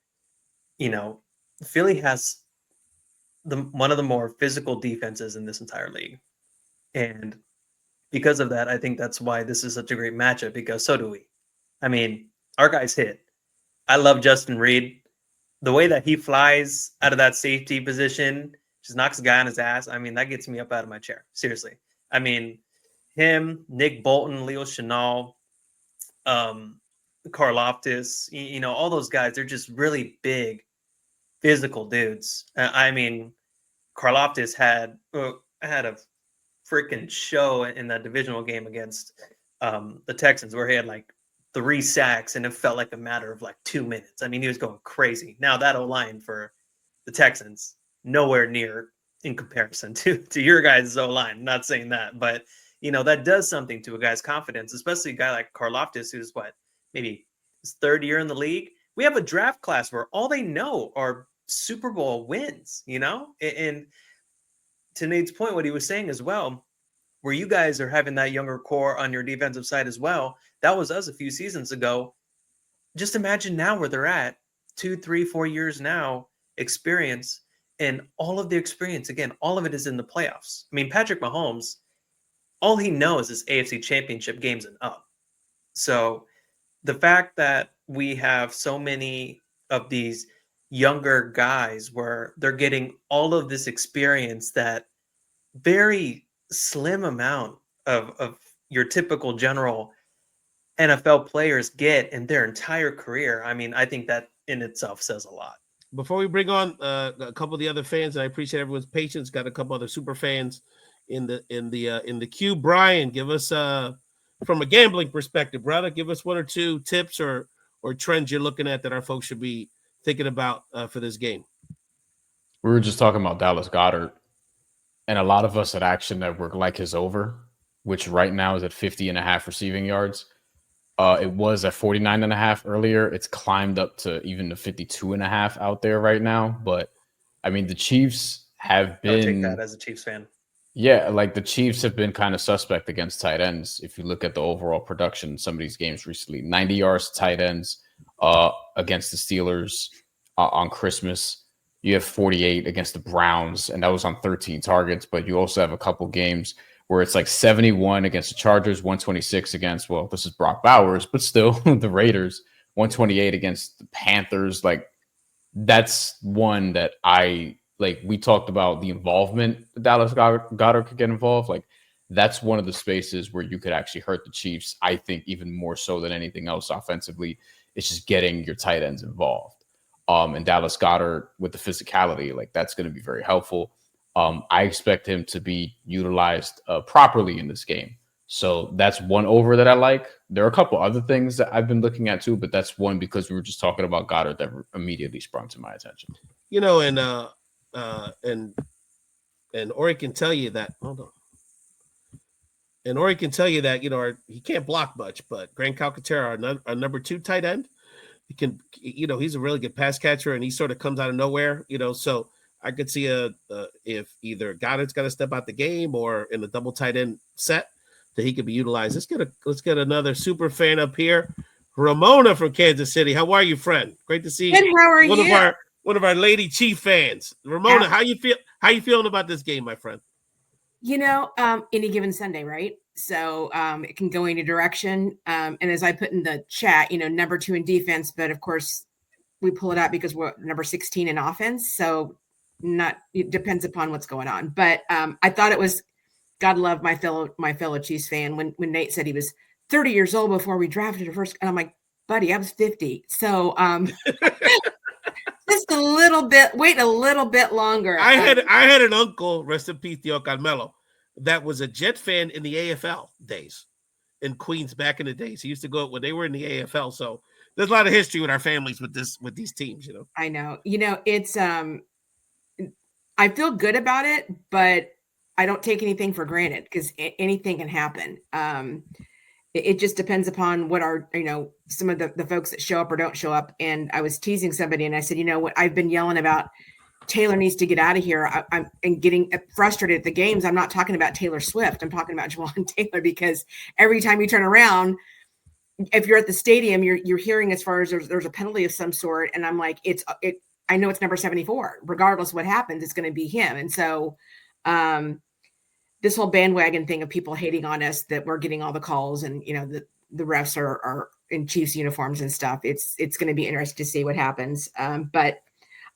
Philly has one of the more physical defenses in this entire league. And because of that, I think that's why this is such a great matchup, because so do we. I mean, our guys hit. I love Justin Reed. The way that he flies out of that safety position, just knocks a guy on his ass. I mean, that gets me up out of my chair. Seriously. I mean, him, Nick Bolton, Leo Chenal, Karlaftis, all those guys, they're just really big, physical dudes. I mean, Karlaftis had a freaking show in that divisional game against the Texans where he had like 3 sacks and it felt like a matter of like 2 minutes. I mean, he was going crazy. Now that O-line for the Texans, nowhere near in comparison to your guys' O-line. I'm not saying that, but that does something to a guy's confidence, especially a guy like Karlaftis, who's maybe his 3rd year in the league. We have a draft class where all they know are Super Bowl wins, and to Nate's point, what he was saying as well, where you guys are having that younger core on your defensive side as well, that was us a few seasons ago. Just imagine now where they're at, 2, 3, 4 years now, experience, and all of the experience, again, all of it is in the playoffs. I mean, Patrick Mahomes, all he knows is AFC Championship games and up. So the fact that we have so many of these younger guys where they're getting all of this experience that very slim amount of your typical general NFL players get in their entire career. I mean, I think that in itself says a lot. Before we bring on a couple of the other fans, and I appreciate everyone's patience, got a couple other super fans in the queue. Bryan, give us from a gambling perspective, brother, give us 1 or 2 tips or trends you're looking at that our folks should be thinking about for this game. We were just talking about Dallas Goedert, and a lot of us at Action Network like his over, which right now is at 50.5 receiving yards. It was at 49.5 earlier. It's climbed up to even the 52.5 out there right now. But I mean, the Chiefs have been. I'll take that as a Chiefs fan. Yeah, like the Chiefs have been kind of suspect against tight ends. If you look at the overall production in some of these games recently, 90 yards to tight ends against the Steelers on Christmas. You have 48 against the Browns, and that was on 13 targets. But you also have a couple games where it's like 71 against the Chargers, 126 against, well, this is Brock Bowers, but still the Raiders, 128 against the Panthers. Like, that's one that we talked about the involvement that Dallas Goedert could get involved. Like, that's one of the spaces where you could actually hurt the Chiefs, I think, even more so than anything else offensively. It's just getting your tight ends involved. And Dallas Goedert with the physicality, like, that's going to be very helpful. I expect him to be utilized properly in this game. So that's one over that I like. There are a couple other things that I've been looking at too, but that's one because we were just talking about Goddard that immediately sprung to my attention. You know, and Orrie can tell you that. Hold on. And Orrie can tell you that, you know, he can't block much, but Grant Calcaterra, our number 2 tight end, he can, you know, he's a really good pass catcher, and he sort of comes out of nowhere, you know. So I could see if either Goddard's got to step out the game or in the double tight end set that he could be utilized. Let's get another super fan up here, Ramona from Kansas City. How are you, friend? Great to see you. Good, how are you? One of our Lady Chief fans, Ramona. How you feeling about this game, my friend? You know, any given Sunday, right? So it can go any direction. And as I put in the chat, you know, number 2 in defense, but of course we pull it out because we're number 16 in offense. So it depends upon what's going on. But I thought it was, God love my fellow Chiefs fan when Nate said he was 30 years old before we drafted the first. And I'm like, buddy, I was 50. So just wait a little bit longer. I had an uncle, rest in peace, Theo Carmelo, that was a Jet fan in the AFL days in Queens back in the days. He used to go when they were in the AFL. So there's a lot of history with our families with these teams, you know. I know. You know, it's I feel good about it, but I don't take anything for granted because anything can happen. It just depends upon what some of the folks that show up or don't show up. And I was teasing somebody and I said, you know what, I've been yelling about Taylor needs to get out of here. I'm getting frustrated at the games. I'm not talking about Taylor Swift. I'm talking about Jawan Taylor, because every time you turn around, if you're at the stadium, you're hearing as far as there's a penalty of some sort. And I'm like, I know it's number 74, regardless of what happens, it's going to be him. And so, this whole bandwagon thing of people hating on us that we're getting all the calls and, you know, the refs are in Chiefs uniforms and stuff. It's going to be interesting to see what happens. But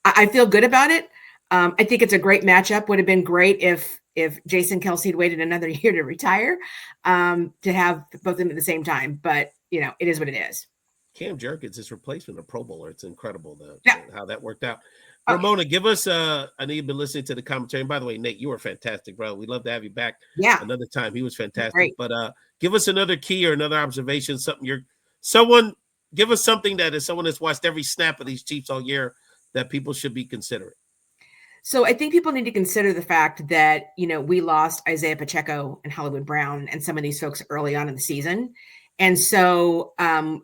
I feel good about it. I think it's a great matchup. Would have been great if Jason Kelce had waited another year to retire, to have both of them at the same time. But, you know, it is what it is. Cam Jerkins, his replacement, a Pro Bowler. It's incredible how that worked out. Okay. Ramona, give us I know you've been listening to the commentary. And by the way, Nate, you were fantastic, bro. We'd love to have you back another time. He was fantastic. Great. But give us another key or another observation, give us something that is someone that's watched every snap of these Chiefs all year that people should be considering. So I think people need to consider the fact that, you know, we lost Isaiah Pacheco and Hollywood Brown and some of these folks early on in the season. And so,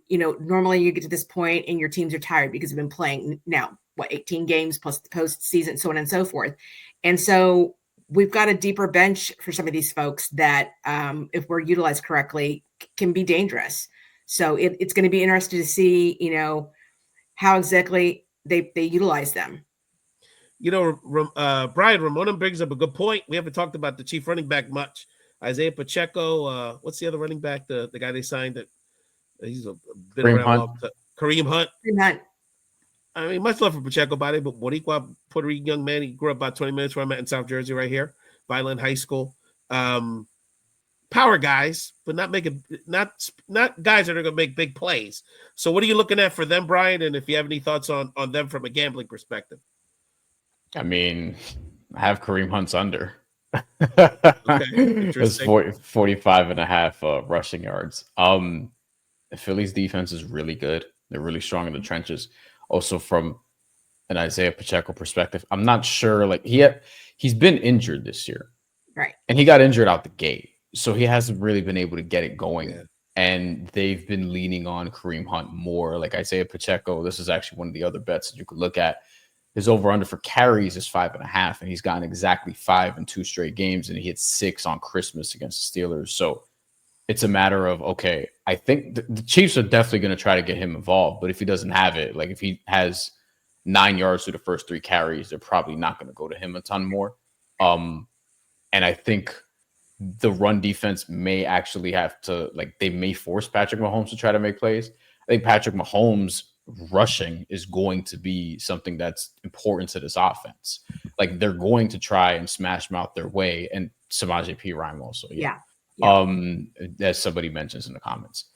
you know, normally you get to this point and your teams are tired because they've been playing now, 18 games plus the postseason, so on and so forth. And so we've got a deeper bench for some of these folks that, if we're utilized correctly, can be dangerous. So it's going to be interesting to see, you know, how exactly they utilize them. You know, Bryan, Ramona brings up a good point. We haven't talked about the Chief running back much. Isaiah Pacheco, what's the other running back? The guy they signed that he's been Kareem around. Hunt. Kareem Hunt. Kareem Hunt. I mean, much love for Pacheco body, but Boricua, Puerto Rican young man. He grew up about 20 minutes where I'm at in South Jersey, right here, Violin High School. Power guys, but not guys that are going to make big plays. So, what are you looking at for them, Bryan? And if you have any thoughts on them from a gambling perspective? I mean, I have Kareem Hunt's under. Okay, it's 45 and a half rushing yards. Philly's defense is really good. They're really strong in the trenches. Also, from an Isaiah Pacheco perspective, I'm not sure. Like he's been injured this year, right? And he got injured out the gate, so he hasn't really been able to get it going. Yeah. And they've been leaning on Kareem Hunt more. Like Isaiah Pacheco, this is actually one of the other bets that you could look at. His over-under for carries is 5.5, and he's gotten exactly 5 in 2 straight games, and he hit 6 on Christmas against the Steelers. So it's a matter of, okay, I think the Chiefs are definitely going to try to get him involved, but if he doesn't have it, like if he has 9 yards through the first 3 carries, they're probably not going to go to him a ton more. And I think the run defense may actually have to, like, they may force Patrick Mahomes to try to make plays. I think Patrick Mahomes rushing is going to be something that's important to this offense. Like they're going to try and smash mouth their way, and Samaje Perine also. Yeah. As somebody mentions in the comments.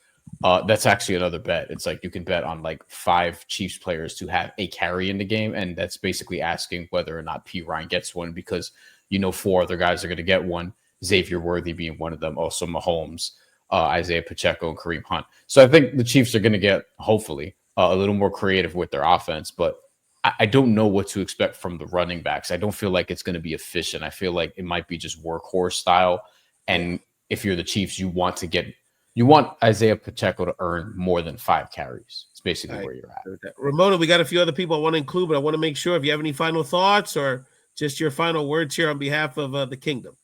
That's actually another bet. It's like you can bet on like 5 Chiefs players to have a carry in the game, and that's basically asking whether or not Perine gets one, because 4 other guys are going to get one. Xavier Worthy being one of them, also Mahomes, Isaiah Pacheco, and Kareem Hunt. So I think the Chiefs are going to get, hopefully, a little more creative with their offense, but I don't know what to expect from the running backs. I don't feel like it's going to be efficient. I feel like it might be just workhorse style. And if you're the Chiefs, you want Isaiah Pacheco to earn more than 5 carries. It's basically where you're at. Ramona, we got a few other people I want to include, but I want to make sure if you have any final thoughts or just your final words here on behalf of the Kingdom.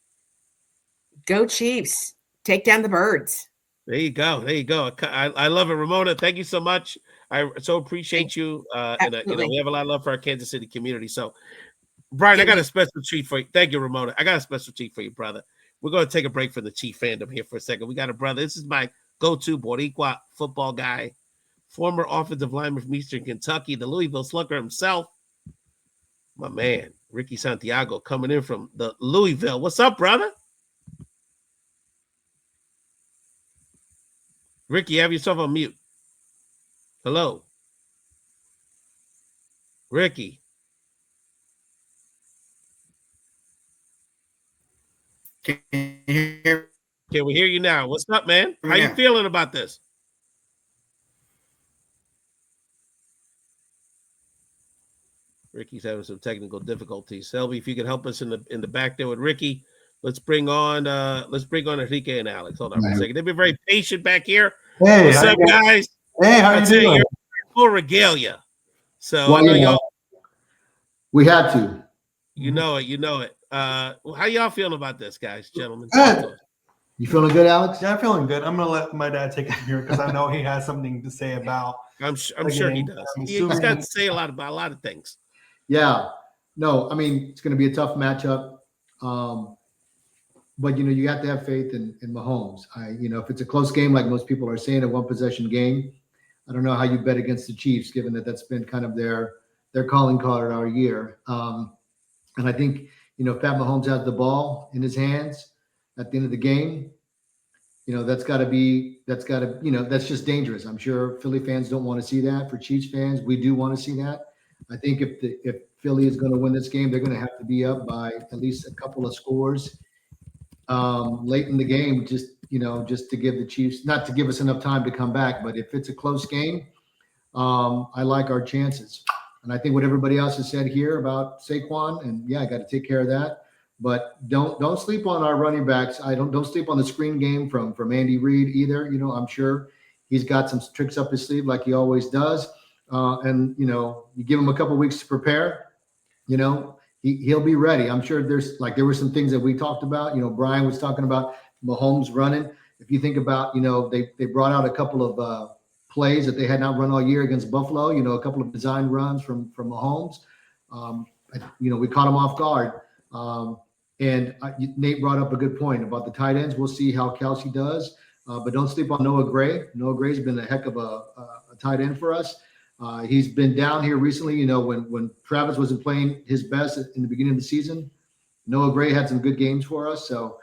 Go Chiefs. Take down the birds. There you go. I love it, Ramona. Thank you so much. I so appreciate you. And we have a lot of love for our Kansas City community. So, Bryan, I got a special treat for you. Thank you, Ramona. I got a special treat for you, brother. We're going to take a break from the Chief fandom here for a second. We got a brother. This is my go-to Boricua football guy, former offensive lineman from Eastern Kentucky, the Louisville Slugger himself. My man, Ricky Santiago, coming in from the Louisville. What's up, brother? Ricky, have yourself on mute. Hello. Ricky. Can you hear? Can we hear you now? What's up, man? How you feeling about this? Ricky's having some technical difficulties. Selby, if you could help us in the back there with Ricky, let's bring on Enrique and Alex. Hold on for a second. They've been very patient back here. Hey, what's up, guys? Hey, how you doing? You're full regalia. So I know y'all. We had to. You know it. How y'all feeling about this, guys, gentlemen? You feeling good, Alex? Yeah, I'm feeling good. I'm gonna let my dad take it from here because I know he has something to say about. I'm sure he does. He's got to say about a lot of things. Yeah. No, I mean it's going to be a tough matchup, but you have to have faith in Mahomes. If it's a close game, like most people are saying, a 1-possession game, I don't know how you bet against the Chiefs, given that that's been kind of their calling card all year. And I think if Pat Mahomes has the ball in his hands at the end of the game, that's just dangerous. I'm sure Philly fans don't want to see that. For Chiefs fans, we do want to see that. I think if Philly is going to win this game, they're going to have to be up by at least a couple of scores late in the game, just to give the Chiefs, not to give us enough time to come back. But if it's a close game, I like our chances. And I think what everybody else has said here about Saquon, and I got to take care of that. But don't sleep on our running backs. Don't sleep on the screen game from Andy Reid either. I'm sure he's got some tricks up his sleeve like he always does. And you give him a couple weeks to prepare. He'll be ready. I'm sure there were some things that we talked about. Bryan was talking about Mahomes running. If you think about, they brought out a couple of plays that they had not run all year against Buffalo. A couple of design runs from Mahomes. We caught him off guard. And Nate brought up a good point about the tight ends. We'll see how Kelsey does, but don't sleep on Noah Gray. Noah Gray's been a heck of a tight end for us. He's been down here recently. When Travis wasn't playing his best in the beginning of the season, Noah Gray had some good games for us. So,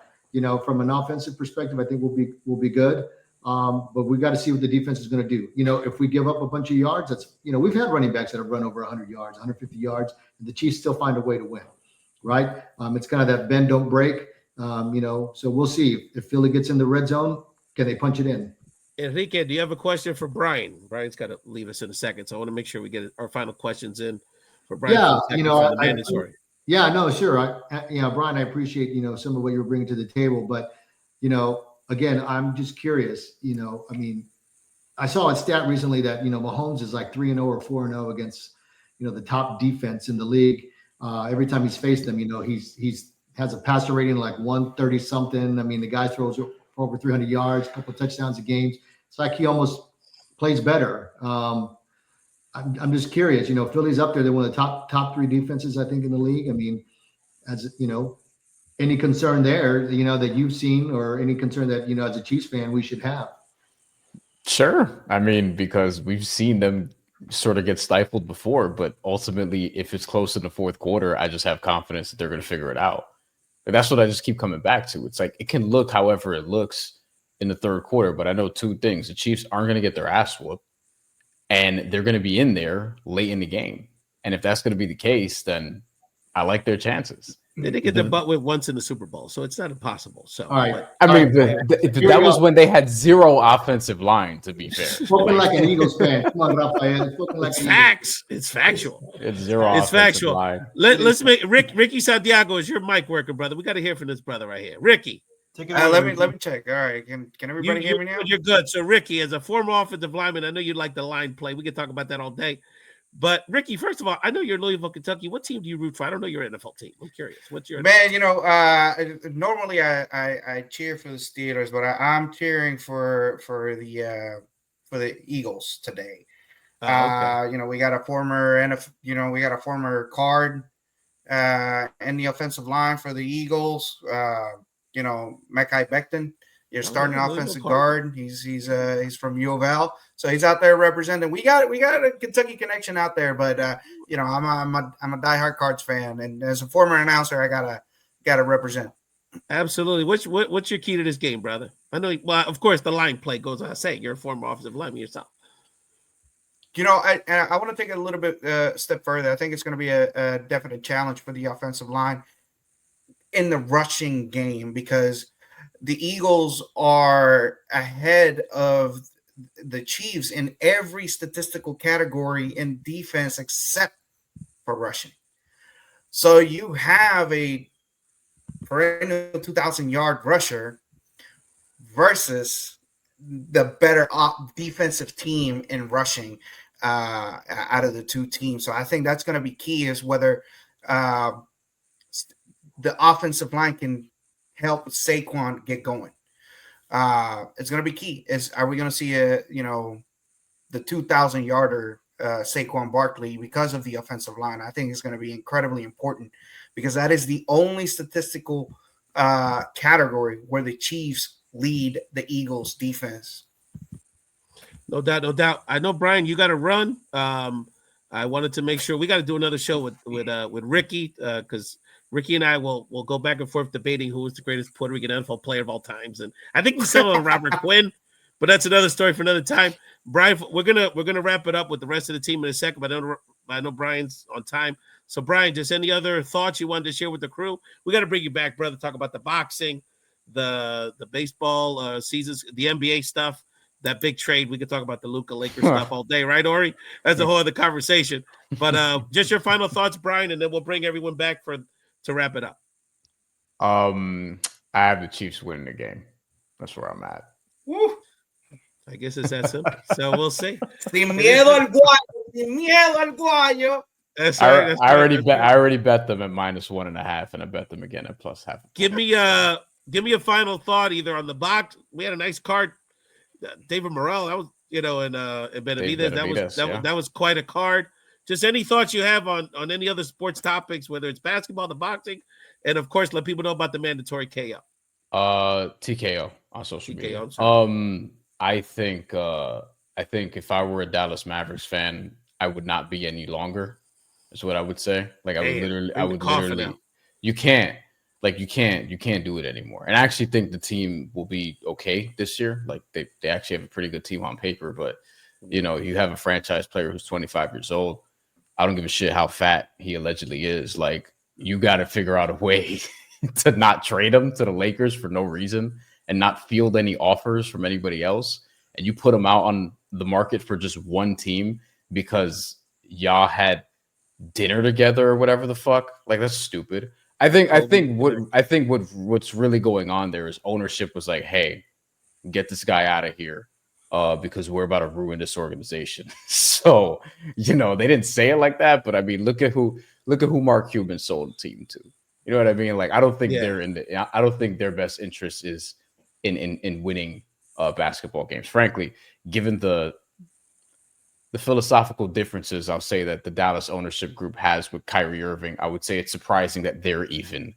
from an offensive perspective, I think we'll be good. But we got to see what the defense is going to do. If we give up a bunch of yards, that's we've had running backs that have run over 100 yards, 150 yards, and the Chiefs still find a way to win. Right? It's kind of that bend, don't break. So we'll see if Philly gets in the red zone. Can they punch it in? Enrique, do you have a question for Bryan? Bryan's got to leave us in a second, so I want to make sure we get our final questions in for Bryan. Yeah, no, sure. Bryan, I appreciate some of what you're bringing to the table, but again, I'm just curious. I saw a stat recently that Mahomes is like 3-0 or 4-0 against the top defense in the league. Every time he's faced them, he's has a passer rating like 130 something. The guy throws for over 300 yards, a couple of touchdowns a game. It's like he almost plays better. I'm just curious. Philly's up there. They're one of the top 3 defenses, I think, in the league. Any concern there, that you've seen, or any concern that as a Chiefs fan we should have? Sure. I mean, because we've seen them sort of get stifled before, but ultimately, if it's close in the fourth quarter, I just have confidence that they're going to figure it out. Like, that's what I just keep coming back to. It's like it can look however it looks in the third quarter, but I know two things: the Chiefs aren't going to get their ass whooped, and they're going to be in there late in the game. And if that's going to be the case, then I like their chances. They did get their butt whipped once in the Super Bowl, so it's not impossible. So, All right. I mean, Here we that was go. when they had zero offensive line, to be fair. Spoken like an Eagles fan. Come on, Rafael. Spoken like it's an facts. It's factual. It's zero It's offensive factual. line. Let's make Ricky Santiago is your mic worker, brother. We got to hear from this brother right here, Ricky. Take it away, let me check. All right, can everybody hear me now? You're good. So, Ricky, as a former offensive lineman, I know you like the line play. We can talk about that all day. But Ricky, first of all, I know you're in Louisville, Kentucky. What team do you root for? I don't know your NFL team. I'm curious. What's your Man, you know, normally I cheer for the Steelers, but I'm cheering for the Eagles today. Okay. You know, we got a former guard in the offensive line for the Eagles. You know, Mekhi Becton, your starting offensive guard. He's from U of L, so he's out there representing. We got a Kentucky connection out there, but you know, I'm a diehard Cards fan, and as a former announcer, I gotta represent. Absolutely. What's your key to this game, brother? I know. Well, of course, the line play goes without saying. You're a former offensive lineman yourself. You know, I want to take it a little bit step further. I think it's going to be a definite challenge for the offensive line in the rushing game, because the Eagles are ahead of the Chiefs in every statistical category in defense except for rushing. So you have a perennial 2,000-yard rusher versus the better defensive team in rushing out of the two teams. So I think that's going to be key, is whether the offensive line can help Saquon get going. It's going to be key. Are we going to see the 2,000-yarder Saquon Barkley because of the offensive line? I think it's going to be incredibly important, because that is the only statistical category where the Chiefs lead the Eagles defense. No doubt, no doubt. I know, Bryan, you got to run. I wanted to make sure we got to do another show with Ricky, because Ricky and I will go back and forth debating who is the greatest Puerto Rican NFL player of all times, and I think he's still on Robert Quinn, but that's another story for another time. Bryan, we're gonna wrap it up with the rest of the team in a second, but I know Bryan's on time. So, Bryan, just any other thoughts you wanted to share with the crew? We got to bring you back, brother. Talk about the boxing, the baseball seasons, the NBA stuff. That big trade, we could talk about the Luka Lakers stuff all day, right, Orrie? That's a whole other conversation. But just your final thoughts, Bryan, and then we'll bring everyone back to wrap it up. I have the Chiefs winning the game. That's where I'm at. Woo. I guess it's that simple. So we'll see. Sin miedo al guayo. Sin miedo al guayo. That's right. I already bet them at -1.5, and I bet them again at +0.5. Give me a final thought either on the box. We had a nice card. David Morrell, that was, and Benavidez. That was quite a card. Just any thoughts you have on any other sports topics, whether it's basketball, the boxing, and of course, let people know about the mandatory KO. TKO on social media. I think if I were a Dallas Mavericks fan, I would not be any longer. Is what I would say. Like I would literally. You can't do it anymore. And I actually think the team will be okay this year. Like they actually have a pretty good team on paper, but you have a franchise player who's 25 years old. I don't give a shit how fat he allegedly is. Like, you got to figure out a way to not trade him to the Lakers for no reason and not field any offers from anybody else. And you put him out on the market for just one team because y'all had dinner together or whatever the fuck. Like, that's stupid. I think what's really going on there is ownership was like, hey, get this guy out of here. Because we're about to ruin this organization. So, they didn't say it like that, but I mean, look at who Mark Cuban sold the team to. You know what I mean? Like, I don't think I don't think their best interest is in winning basketball games. Frankly, given the philosophical differences, I'll say that the Dallas ownership group has with Kyrie Irving, I would say it's surprising that they're even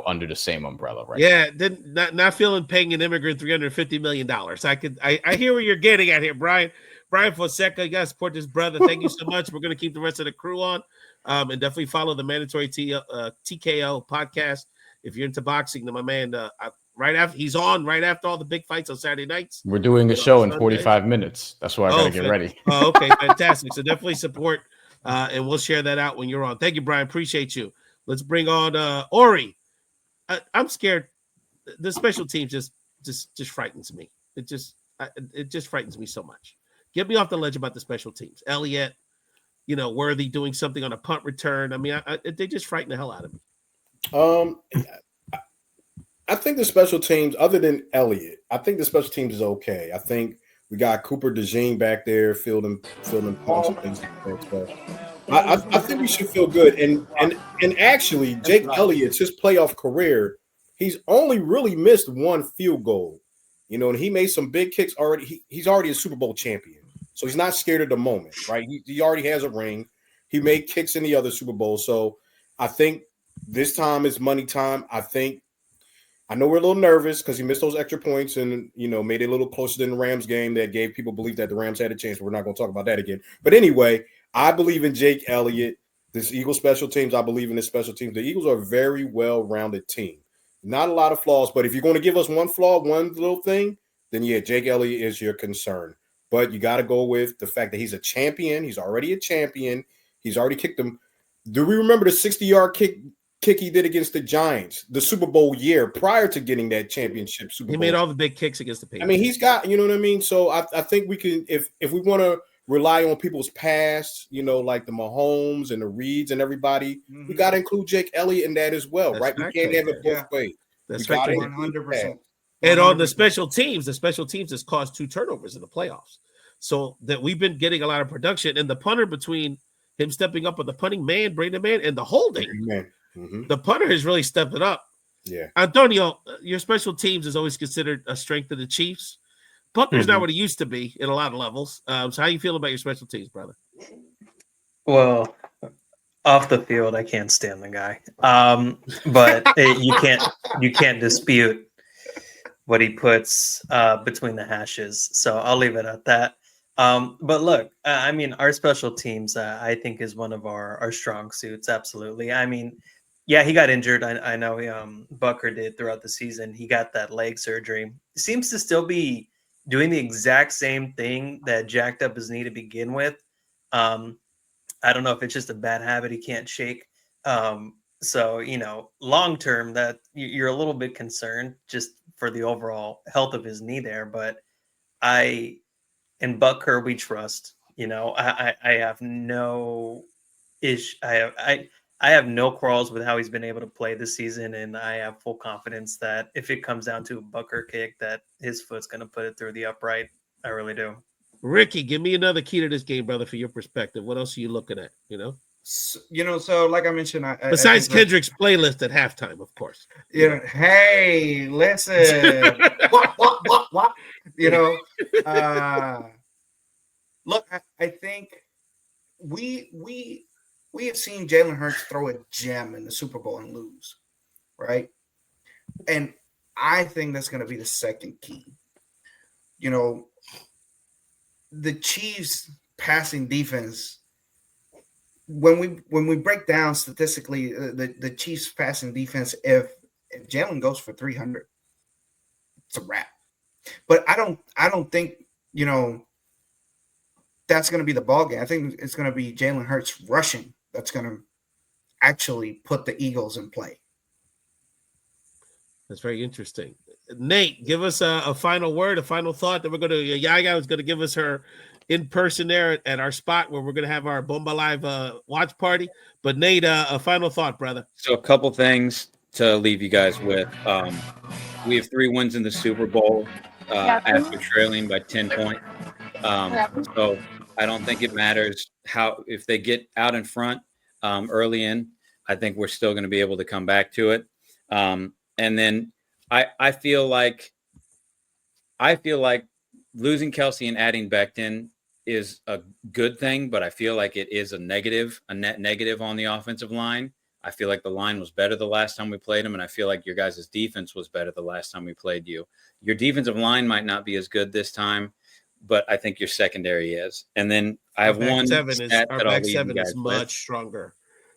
under the same umbrella right Yeah, then not feeling paying an immigrant $350 million. I hear where you're getting at here, Brian. Bryan Fonseca, you gotta support this brother. Thank you so much. We're gonna keep the rest of the crew on. And definitely follow the Mandatory TKO podcast. If you're into boxing, then my man, right after all the big fights on Saturday nights. We're doing a show in 45 minutes. That's why I gotta get ready. Oh, okay, fantastic. So definitely support, and we'll share that out when you're on. Thank you, Brian. Appreciate you. Let's bring on Orrie. I'm scared. The special team just frightens me. It just frightens me so much. Get me off the ledge about the special teams. Elliott, Worthy doing something on a punt return. I mean, they just frighten the hell out of me. I think the special teams, other than Elliott, I think the special teams is okay. I think we got Cooper DeJean back there fielding punts and things like that. So I think we should feel good. And actually, Jake Elliott's his playoff career, he's only really missed one field goal. And he made some big kicks already. He's already a Super Bowl champion. So he's not scared of the moment, right? He already has a ring. He made kicks in the other Super Bowl. So I think this time is money time. I know we're a little nervous because he missed those extra points and, made it a little closer than the Rams game that gave people belief that the Rams had a chance. We're not going to talk about that again. But anyway, I believe in Jake Elliott, this Eagles special teams. I believe in this special teams. The Eagles are a very well-rounded team. Not a lot of flaws, but if you're going to give us one flaw, one little thing, then yeah, Jake Elliott is your concern. But you got to go with the fact that he's a champion. He's already a champion. He's already kicked them. Do we remember the 60-yard kick he did against the Giants the Super Bowl year prior to getting that championship Super Bowl? He made all the big kicks against the Patriots. I mean, he's got, you know what I mean? So I think we can, if we want to rely on people's past, like the Mahomes and the Reeds and everybody, we got to include Jake Elliott in that as well, That's right? We can't have it both ways. That's right. 100%. And on the special teams has caused 2 turnovers in the playoffs. So that we've been getting a lot of production. And the punter, between him stepping up with the punting man, Brandon man, and the holding, the punter has really stepped it up. Yeah. Antonio, your special teams is always considered a strength of the Chiefs. Buckner's not what he used to be in a lot of levels. So how you feel about your special teams, brother? Well, off the field, I can't stand the guy. But you can't dispute what he puts between the hashes. So I'll leave it at that. But look, I mean, our special teams, I think, is one of our strong suits. Absolutely. I mean, yeah, he got injured. I know Bucker did throughout the season. He got that leg surgery. Seems to still be doing the exact same thing that jacked up his knee to begin with. I don't know if it's just a bad habit he can't shake. So, long term, that you're a little bit concerned just for the overall health of his knee there. But in Bucker, we trust. I have no issue. I have no quarrels with how he's been able to play this season, and I have full confidence that if it comes down to a Bucker kick, that his foot's going to put it through the upright. I really do. Ricky, give me another key to this game, brother, for your perspective. What else are you looking at? So like I mentioned, besides Kendrick's playlist at halftime, of course. Hey, listen, what? Look, I think we have seen Jalen Hurts throw a gem in the Super Bowl and lose, right? And I think that's going to be the second key. The Chiefs' passing defense, when we break down statistically the Chiefs' passing defense, if Jalen goes for 300, it's a wrap. But I don't think that's going to be the ball game. I think it's going to be Jalen Hurts rushing that's going to actually put the Eagles in play. That's very interesting. Nate, give us a final word, a final thought that we're going to. Yaga is going to give us her in person there at our spot where we're going to have our Bomba Live watch party. But Nate, a final thought, brother. So a couple things to leave you guys with. We have 3 wins in the Super Bowl after trailing by 10 points. So I don't think it matters if they get out in front early in. I think we're still going to be able to come back to it. And then I feel like losing Kelsey and adding Becton is a good thing, but I feel like it is a net negative on the offensive line. I feel like the line was better the last time we played them, and I feel like your guys' defense was better the last time we played you. Your defensive line might not be as good this time, but I think your secondary is. And then I have one stat that I'll leave you guys with. Much stronger.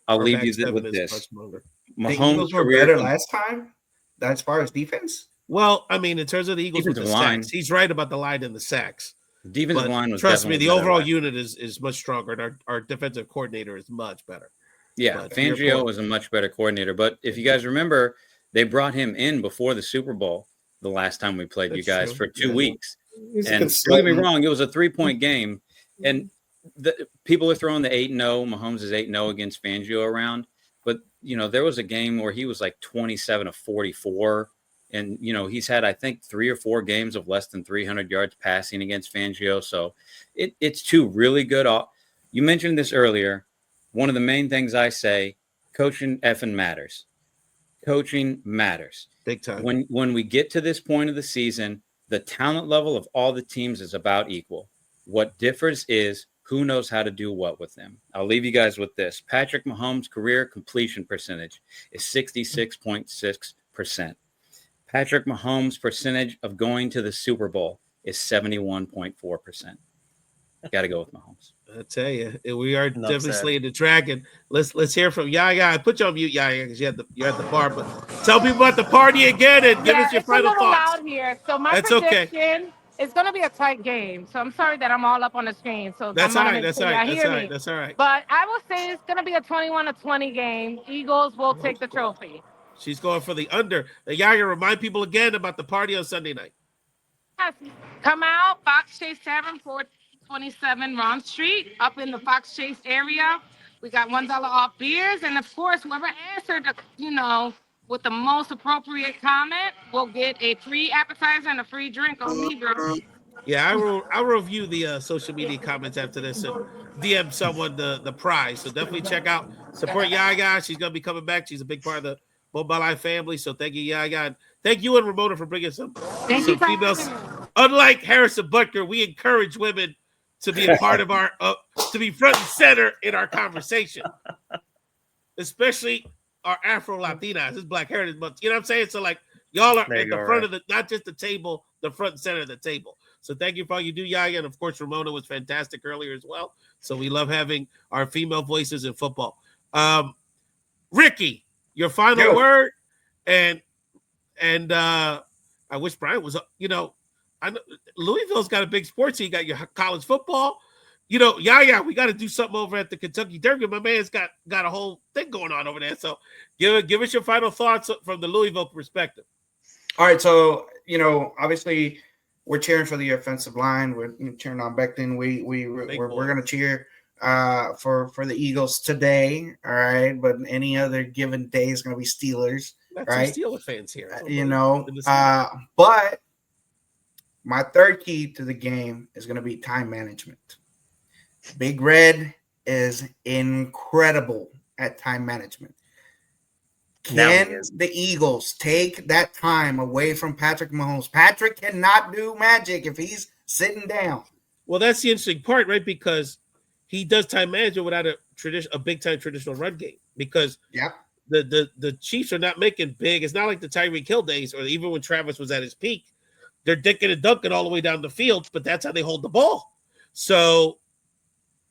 I'll leave you with this. The Eagles were better last time, as far as defense? Well, I mean, in terms of the Eagles with the line, sacks, he's right about the line and the sacks. The defensive line was trust me, the overall unit is much stronger, and our defensive coordinator is much better. Yeah, Fangio was a much better coordinator. But if you guys remember, they brought him in before the Super Bowl the last time we played you guys for 2 weeks. And don't get me wrong, it was a 3-point game. And the people are throwing the 8-0. Mahomes is 8-0 against Fangio around. But, there was a game where he was like 27 of 44. And, he's had, I think, 3 or 4 games of less than 300 yards passing against Fangio. So it's 2 really good. You mentioned this earlier. One of the main things I say, coaching effing matters. Coaching matters. Big time. When we get to this point of the season, the talent level of all the teams is about equal. What differs is who knows how to do what with them. I'll leave you guys with this. Patrick Mahomes' career completion percentage is 66.6%. Patrick Mahomes' percentage of going to the Super Bowl is 71.4%. Got to go with Mahomes. I tell you, we are definitely slaying the dragon. Let's hear from Yaya. I put you on mute, Yaya, because you're at the bar. But tell people about the party again and give us your final thoughts. It's a little loud here, so my prediction is going to be a tight game. So I'm sorry that I'm all up on the screen. So that's all right. That's all right. That's all right. But I will say it's going to be a 21-20 game. Eagles will take the trophy. She's going for the under. Yaya, remind people again about the party on Sunday night. Yes, come out, Fox Chase Tavern, 427 Ron Street, up in the Fox Chase area. We got $1 off beers, and of course, whoever answered, with the most appropriate comment will get a free appetizer and a free drink on Negro. Yeah, I'll review the social media comments after this and DM someone the prize. So definitely check out, support Yaya. She's gonna be coming back. She's a big part of the Bowl Bomba family. So thank you, Yaya. And thank you and Ramona for bringing some females. Unlike Harrison Butker, we encourage women to be a part of our to be front and center in our conversation, especially our Afro Latinas. This Black Heritage Month. You know what I'm saying? So like y'all are at the front of the, not just the table, the front and center of the table. So thank you for all you do, Yaya. And of course, Ramona was fantastic earlier as well. So we love having our female voices in football. Ricky, your final word, and I wish Bryan was, I know Louisville's got a big sports team. You got your college football, Yaya. We got to do something over at the Kentucky Derby. My man's got a whole thing going on over there. So give us your final thoughts from the Louisville perspective. All right, so obviously we're cheering for the offensive line. We're cheering on Becton. We're going to cheer for the Eagles today. All right, but any other given day is going to be Steelers. That's right? Steelers fans here. But my third key to the game is going to be time management. Big Red is incredible at time management. Can the Eagles take that time away from Patrick Mahomes? Patrick cannot do magic if he's sitting down. Well, that's the interesting part, right? Because he does time management without a big time traditional run game. Because the Chiefs are not making big. It's not like the Tyreek Hill days, or even when Travis was at his peak. They're dicking and dunking all the way down the field, but that's how they hold the ball. So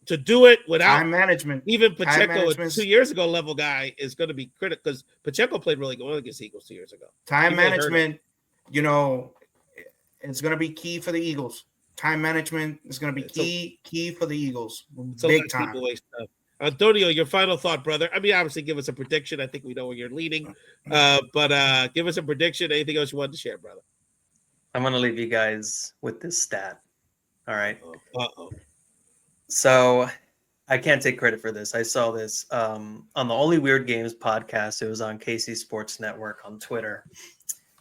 to do it without time management, even Pacheco, a 2 years ago level guy, is going to be critical because Pacheco played really well against the Eagles 2 years ago. Time management, it's going to be key for the Eagles. Time management is going to be key for the Eagles. Big time. Antonio, your final thought, brother. I mean, obviously, give us a prediction. I think we know where you're leaning, but give us a prediction. Anything else you want to share, brother? I'm going to leave you guys with this stat. All right. Uh-oh. So I can't take credit for this. I saw this on the Only Weird Games podcast. It was on KC Sports Network on Twitter.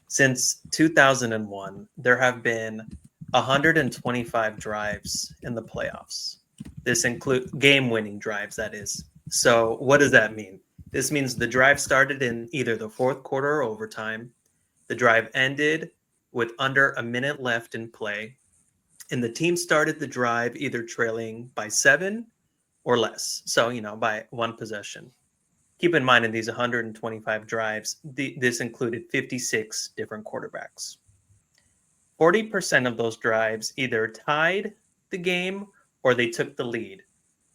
Since 2001, there have been 125 drives in the playoffs. This includes game-winning drives, that is. So what does that mean? This means the drive started in either the fourth quarter or overtime. The drive ended with under a minute left in play, and the team started the drive either trailing by 7 or less. So, by one possession. Keep in mind, in these 125 drives, this included 56 different quarterbacks. 40% of those drives either tied the game or they took the lead.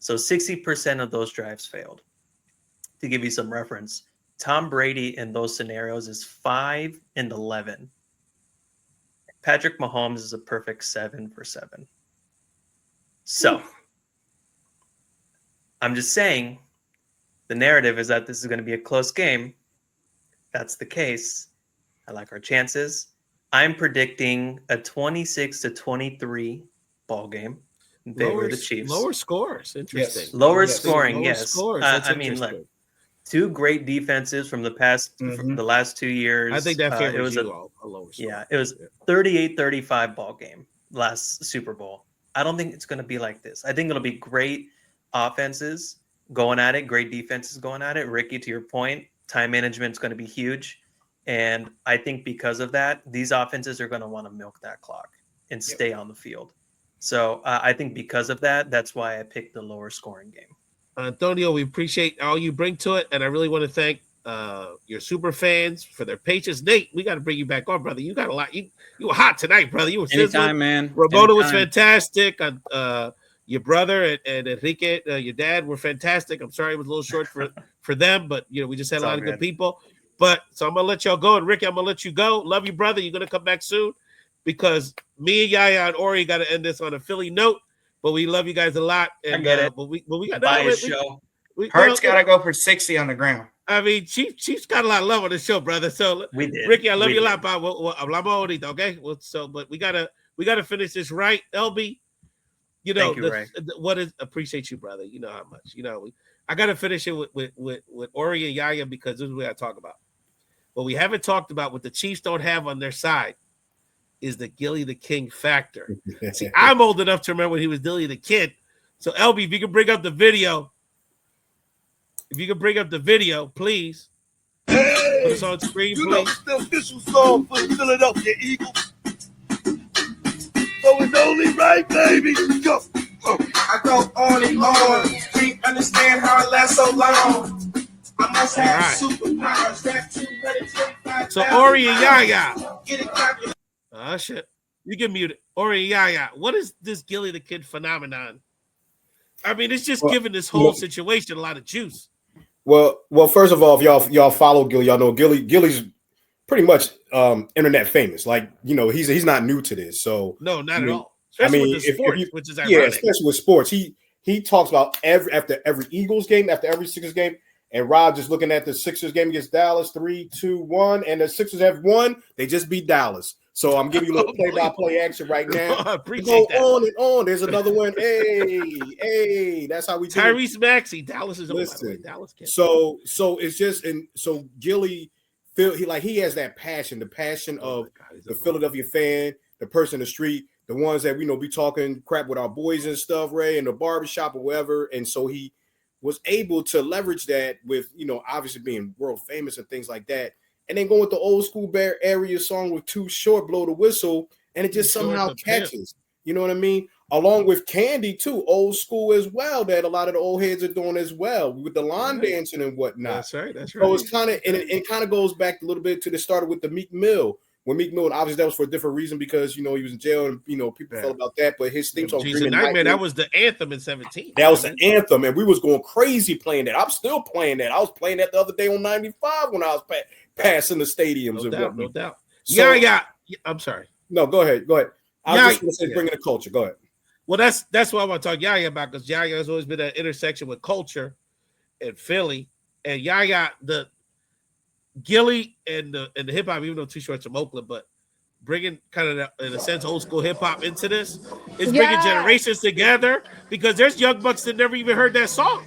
So 60% of those drives failed. To give you some reference, Tom Brady in those scenarios is 5-11. Patrick Mahomes is a perfect 7 for 7. So I'm just saying the narrative is that this is going to be a close game. If that's the case, I like our chances. I'm predicting a 26-23 ball game in favor of the Chiefs. Lower scores. Interesting. Yes. Lower Yes. scoring, Lower yes. scores. That's I mean, interesting. look, two great defenses from the past, from the last 2 years. I think that favors it was you a lower score. Yeah, it was 38-35 ball game last Super Bowl. I don't think it's going to be like this. I think it'll be great offenses going at it, great defenses going at it. Ricky, to your point, time management is going to be huge. And I think because of that, these offenses are going to want to milk that clock and stay on the field. So I think because of that, that's why I picked the lower scoring game. Antonio, we appreciate all you bring to it. And I really want to thank your super fans for their patience. Nate, we got to bring you back on, brother. You got a lot. You were hot tonight, brother. You were Anytime, man. Ramona was Anytime. fantastic. Your brother and Enrique, your dad, were fantastic. I'm sorry it was a little short for them, but we just had a lot of good people. But so I'm gonna let y'all go, and Ricky, I'm gonna let you go. Love you, brother. You're gonna come back soon because me and Yaya and Orrie got to end this on a Philly note. But we love you guys a lot. And, I get it. But we got Buy his show. Hurts got to go for 60 on the ground. I mean, Chief's got a lot of love on the show, brother. So we did. Ricky, I love you a lot, but hablamos ahorita, okay? But we gotta finish this right, LB. Thank you, Ray. Appreciate you, brother. You know how much. I gotta finish it with Orrie and Yaya because this is what I talk about. What we haven't talked about, what the Chiefs don't have on their side, is the Gilly the King factor. See, I'm old enough to remember when he was Gilly the Kid. So, LB, if you can bring up the video. If you can bring up the video, please. Hey, put us on screen, you please. know it's the official song for the Philadelphia Eagles. So it's only right, baby. Go. I go on and on. Can't understand how it lasts so long. I must have superpowers. That 225. So Orrie and Yaya. Oh shit. You get muted. Orrie and Yaya. What is this Gilly the Kid phenomenon? I mean, it's just giving this whole situation a lot of juice. Well, first of all, if y'all follow Gilly, y'all know Gilly's pretty much internet famous. Like, he's not new to this. So no, not at all. Especially with the sports, which is ironic. Yeah, especially with sports. He talks about after every Eagles game, after every Sixers game, and Rob just looking at the Sixers game against Dallas, 3-2-1, and the Sixers have won. They just beat Dallas. So I'm giving you a little play-by-play action right now. I appreciate that. On and on. There's another one. Hey, that's how we do Tyrese Maxey. Dallas is Listen, Dallas can't. So it's just, and so Gilly he has that passion, the passion of the Philadelphia fan, the person in the street, the ones that be talking crap with our boys and stuff, Ray, in the barbershop or wherever. And so he was able to leverage that with, obviously being world famous and things like that. And then going with the old school Bear Area song with Too Short, Blow the Whistle, and it just somehow catches. You know what I mean? Along with Candy too, old school as well, that a lot of the old heads are doing as well with the line dancing and whatnot. That's right. So it's kind of, and it kind of goes back a little bit to the start with the Meek Mill. When Meek Mill, obviously that was for a different reason because he was in jail and people felt about that. But his theme song, Nightmare, that was the anthem in 17. That was the anthem, and we was going crazy playing that. I'm still playing that. I was playing that the other day on 95 when I was passing the stadiums. No doubt. So, yeah. I'm sorry. No, go ahead. I was just going to say bringing the culture. Go ahead. Well, that's what I want to talk Yaya about because Yaya has always been an intersection with culture in Philly, and Yaya the Gilly and the hip hop, even though Too Short's from Oakland, but bringing kind of in a sense old school hip hop into this is bringing generations together because there's young bucks that never even heard that song.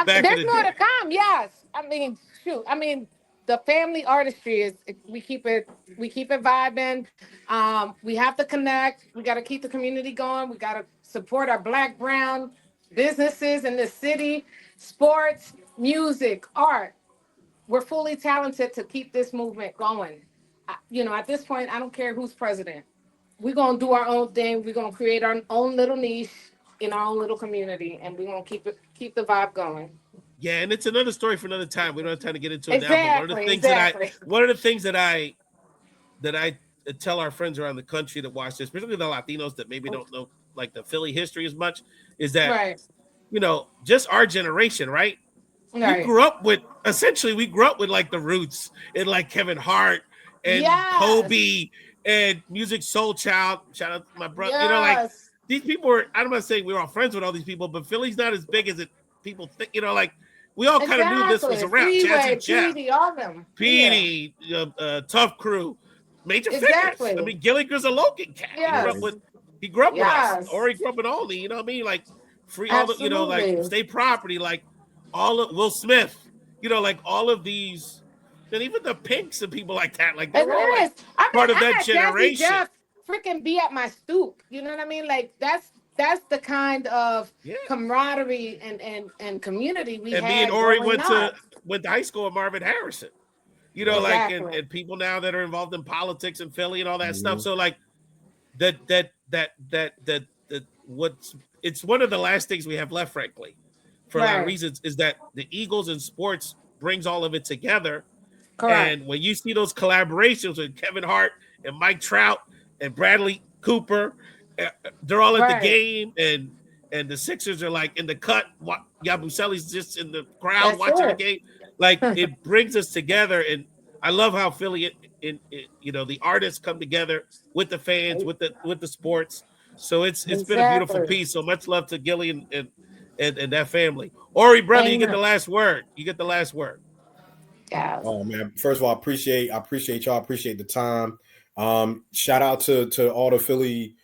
There's more to come. Yes, I mean, shoot, the family artistry is we keep it vibing. We have to connect. We got to keep the community going. We got to support our Black, brown businesses in the city, sports, music, art. We're fully talented to keep this movement going. At this point, I don't care who's president. We're going to do our own thing. We're going to create our own little niche in our own little community, and we're going to keep the vibe going. Yeah, and it's another story for another time. We don't have time to get into it now. But one of the things that I tell our friends around the country that watch this, particularly the Latinos that maybe don't know like the Philly history as much, is that just our generation, right? We grew up with like the Roots and like Kevin Hart and Kobe and Music Soul Child. Shout out to my brother. Like these people were. I'm not saying we were all friends with all these people, but Philly's not as big as it people think. Like we all kind of knew this was around. Jazzy Jeff, Petey, all of them. Petey, Tough Crew, major figures. I mean, Gilly Grizzalogan cat. He grew up with us. Orrie grew up in Olney. You know what I mean? Like free all the, like state property, like all of Will Smith. Like all of these, and even the Pinks and people like that. Like they're all like part of that generation. Jeff freaking be at my stoop. You know what I mean? Like that's the kind of camaraderie and community we had. And me and Orrie went to high school with Marvin Harrison. Like and people now that are involved in politics in Philly and all that stuff. So like that what's it's one of the last things we have left, frankly, for a lot of reasons, is that the Eagles in sports brings all of it together. Correct. And when you see those collaborations with Kevin Hart and Mike Trout and Bradley Cooper, they're all at the game, and the Sixers are like in the cut. Yabusele's just in the crowd watching the game. Like it brings us together, and I love how Philly, the artists come together with the fans, with the sports. So it's been a beautiful piece. So much love to Gilly and that family. Orrie, brother, you get the last word. Yeah. Oh man! First of all, I appreciate y'all. Appreciate the time. Shout out to all the Philly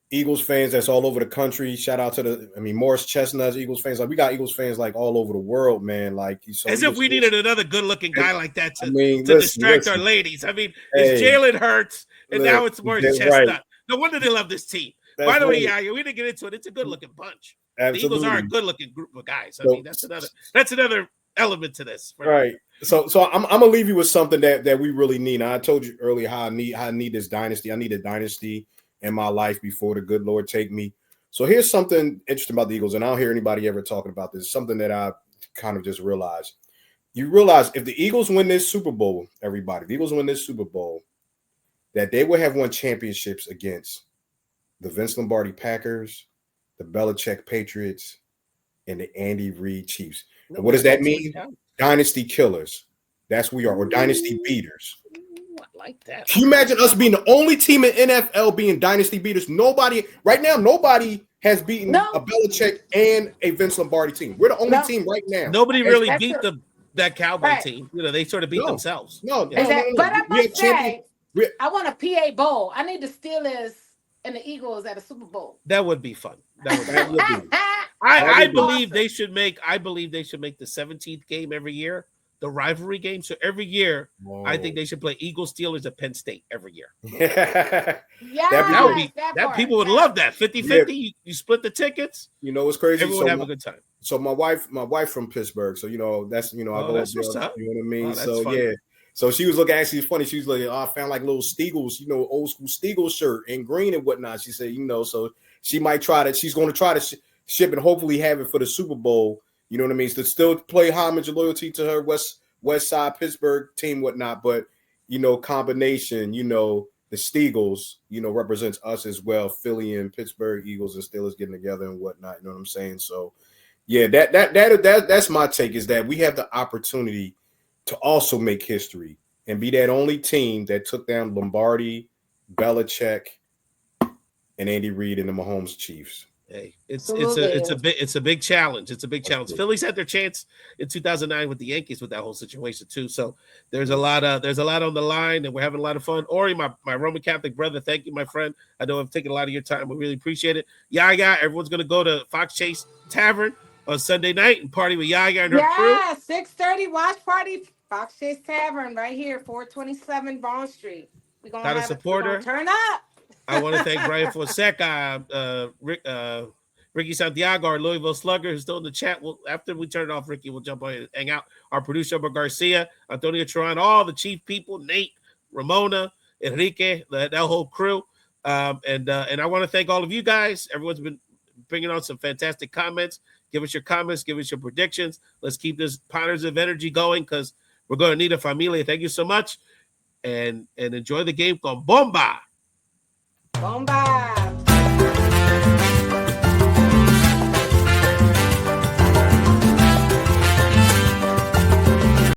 Eagles fans that's all over the country. Shout out to Morris Chestnuts Eagles fans. Like we got Eagles fans like all over the world, man. Like as if we needed another good-looking guy like that to distract our ladies. I mean, it's Jalen Hurts, and now it's Morris Chestnut. Right. No wonder they love this team. By the way, we didn't get into it. It's a good-looking bunch. Absolutely. The Eagles are a good-looking group of guys. I mean, that's another element to this. Right. So I'm gonna leave you with something that we really need. I told you earlier how I need this dynasty. I need a dynasty in my life before the good Lord take me. So here's something interesting about the Eagles, and I don't hear anybody ever talking about this. Something that I kind of just realized. You realize if the Eagles win this Super Bowl, everybody, the Eagles win this Super Bowl, that they will have won championships against the Vince Lombardi Packers, the Belichick Patriots, and the Andy Reid Chiefs. And what does that mean? Dynasty killers. That's who we are, or dynasty beaters. I like that. Can you imagine us being the only team in NFL being dynasty beaters? Nobody has beaten a Belichick and a Vince Lombardi team. We're the only team right now. Nobody really beat that Cowboy team. They sort of beat themselves. No. But I must say, I want a PA Bowl. I need the Steelers and the Eagles at a Super Bowl. That would be fun. That would be. I believe they should make the 17th game every year, the rivalry game. So every year, I think they should play Eagles Steelers at Penn State every year. People would love that. 50-50, you split the tickets. You know what's crazy? Everyone would have a good time. So my wife from Pittsburgh. So that's I go that's what's up. You know what I mean? So funny. Yeah. So she was looking, actually it's funny. She was like, I found like little Steagles, old school Steagles shirt in green and whatnot. She said, so she might she's going to try to ship and hopefully have it for the Super Bowl. You know what I mean? To still play homage and loyalty to her West Side Pittsburgh team, whatnot. But, combination, the Steagles, represents us as well. Philly and Pittsburgh Eagles and Steelers getting together and whatnot. You know what I'm saying? So, yeah, that's my take, is that we have the opportunity to also make history and be that only team that took down Lombardi, Belichick, and Andy Reid and the Mahomes Chiefs. Hey, it's a big challenge. It's a big challenge. Phillies had their chance in 2009 with the Yankees with that whole situation too. So there's a lot on the line, and we're having a lot of fun. Orrie, my Roman Catholic brother, thank you, my friend. I know I've taken a lot of your time. We really appreciate it. Yaya, everyone's gonna go to Fox Chase Tavern on Sunday night and party with Yaya and her crew. Yeah, 6:30 watch party, Fox Chase Tavern right here, 427 Bond Street. We're gonna have support her. Turn up. I want to thank Bryan Fonseca, Ricky Santiago, our Louisville Slugger, who's still in the chat. After we turn it off, Ricky, we'll jump on and hang out. Our producer, Garcia, Antonio Chaurand, all the chief people, Nate, Ramona, Enrique, that whole crew. And I want to thank all of you guys. Everyone's been bringing on some fantastic comments, Give us your comments. Give us your predictions. Let's keep this positive energy going because we're going to need a familia. Thank you so much. And enjoy the game con Bomba. Bomba.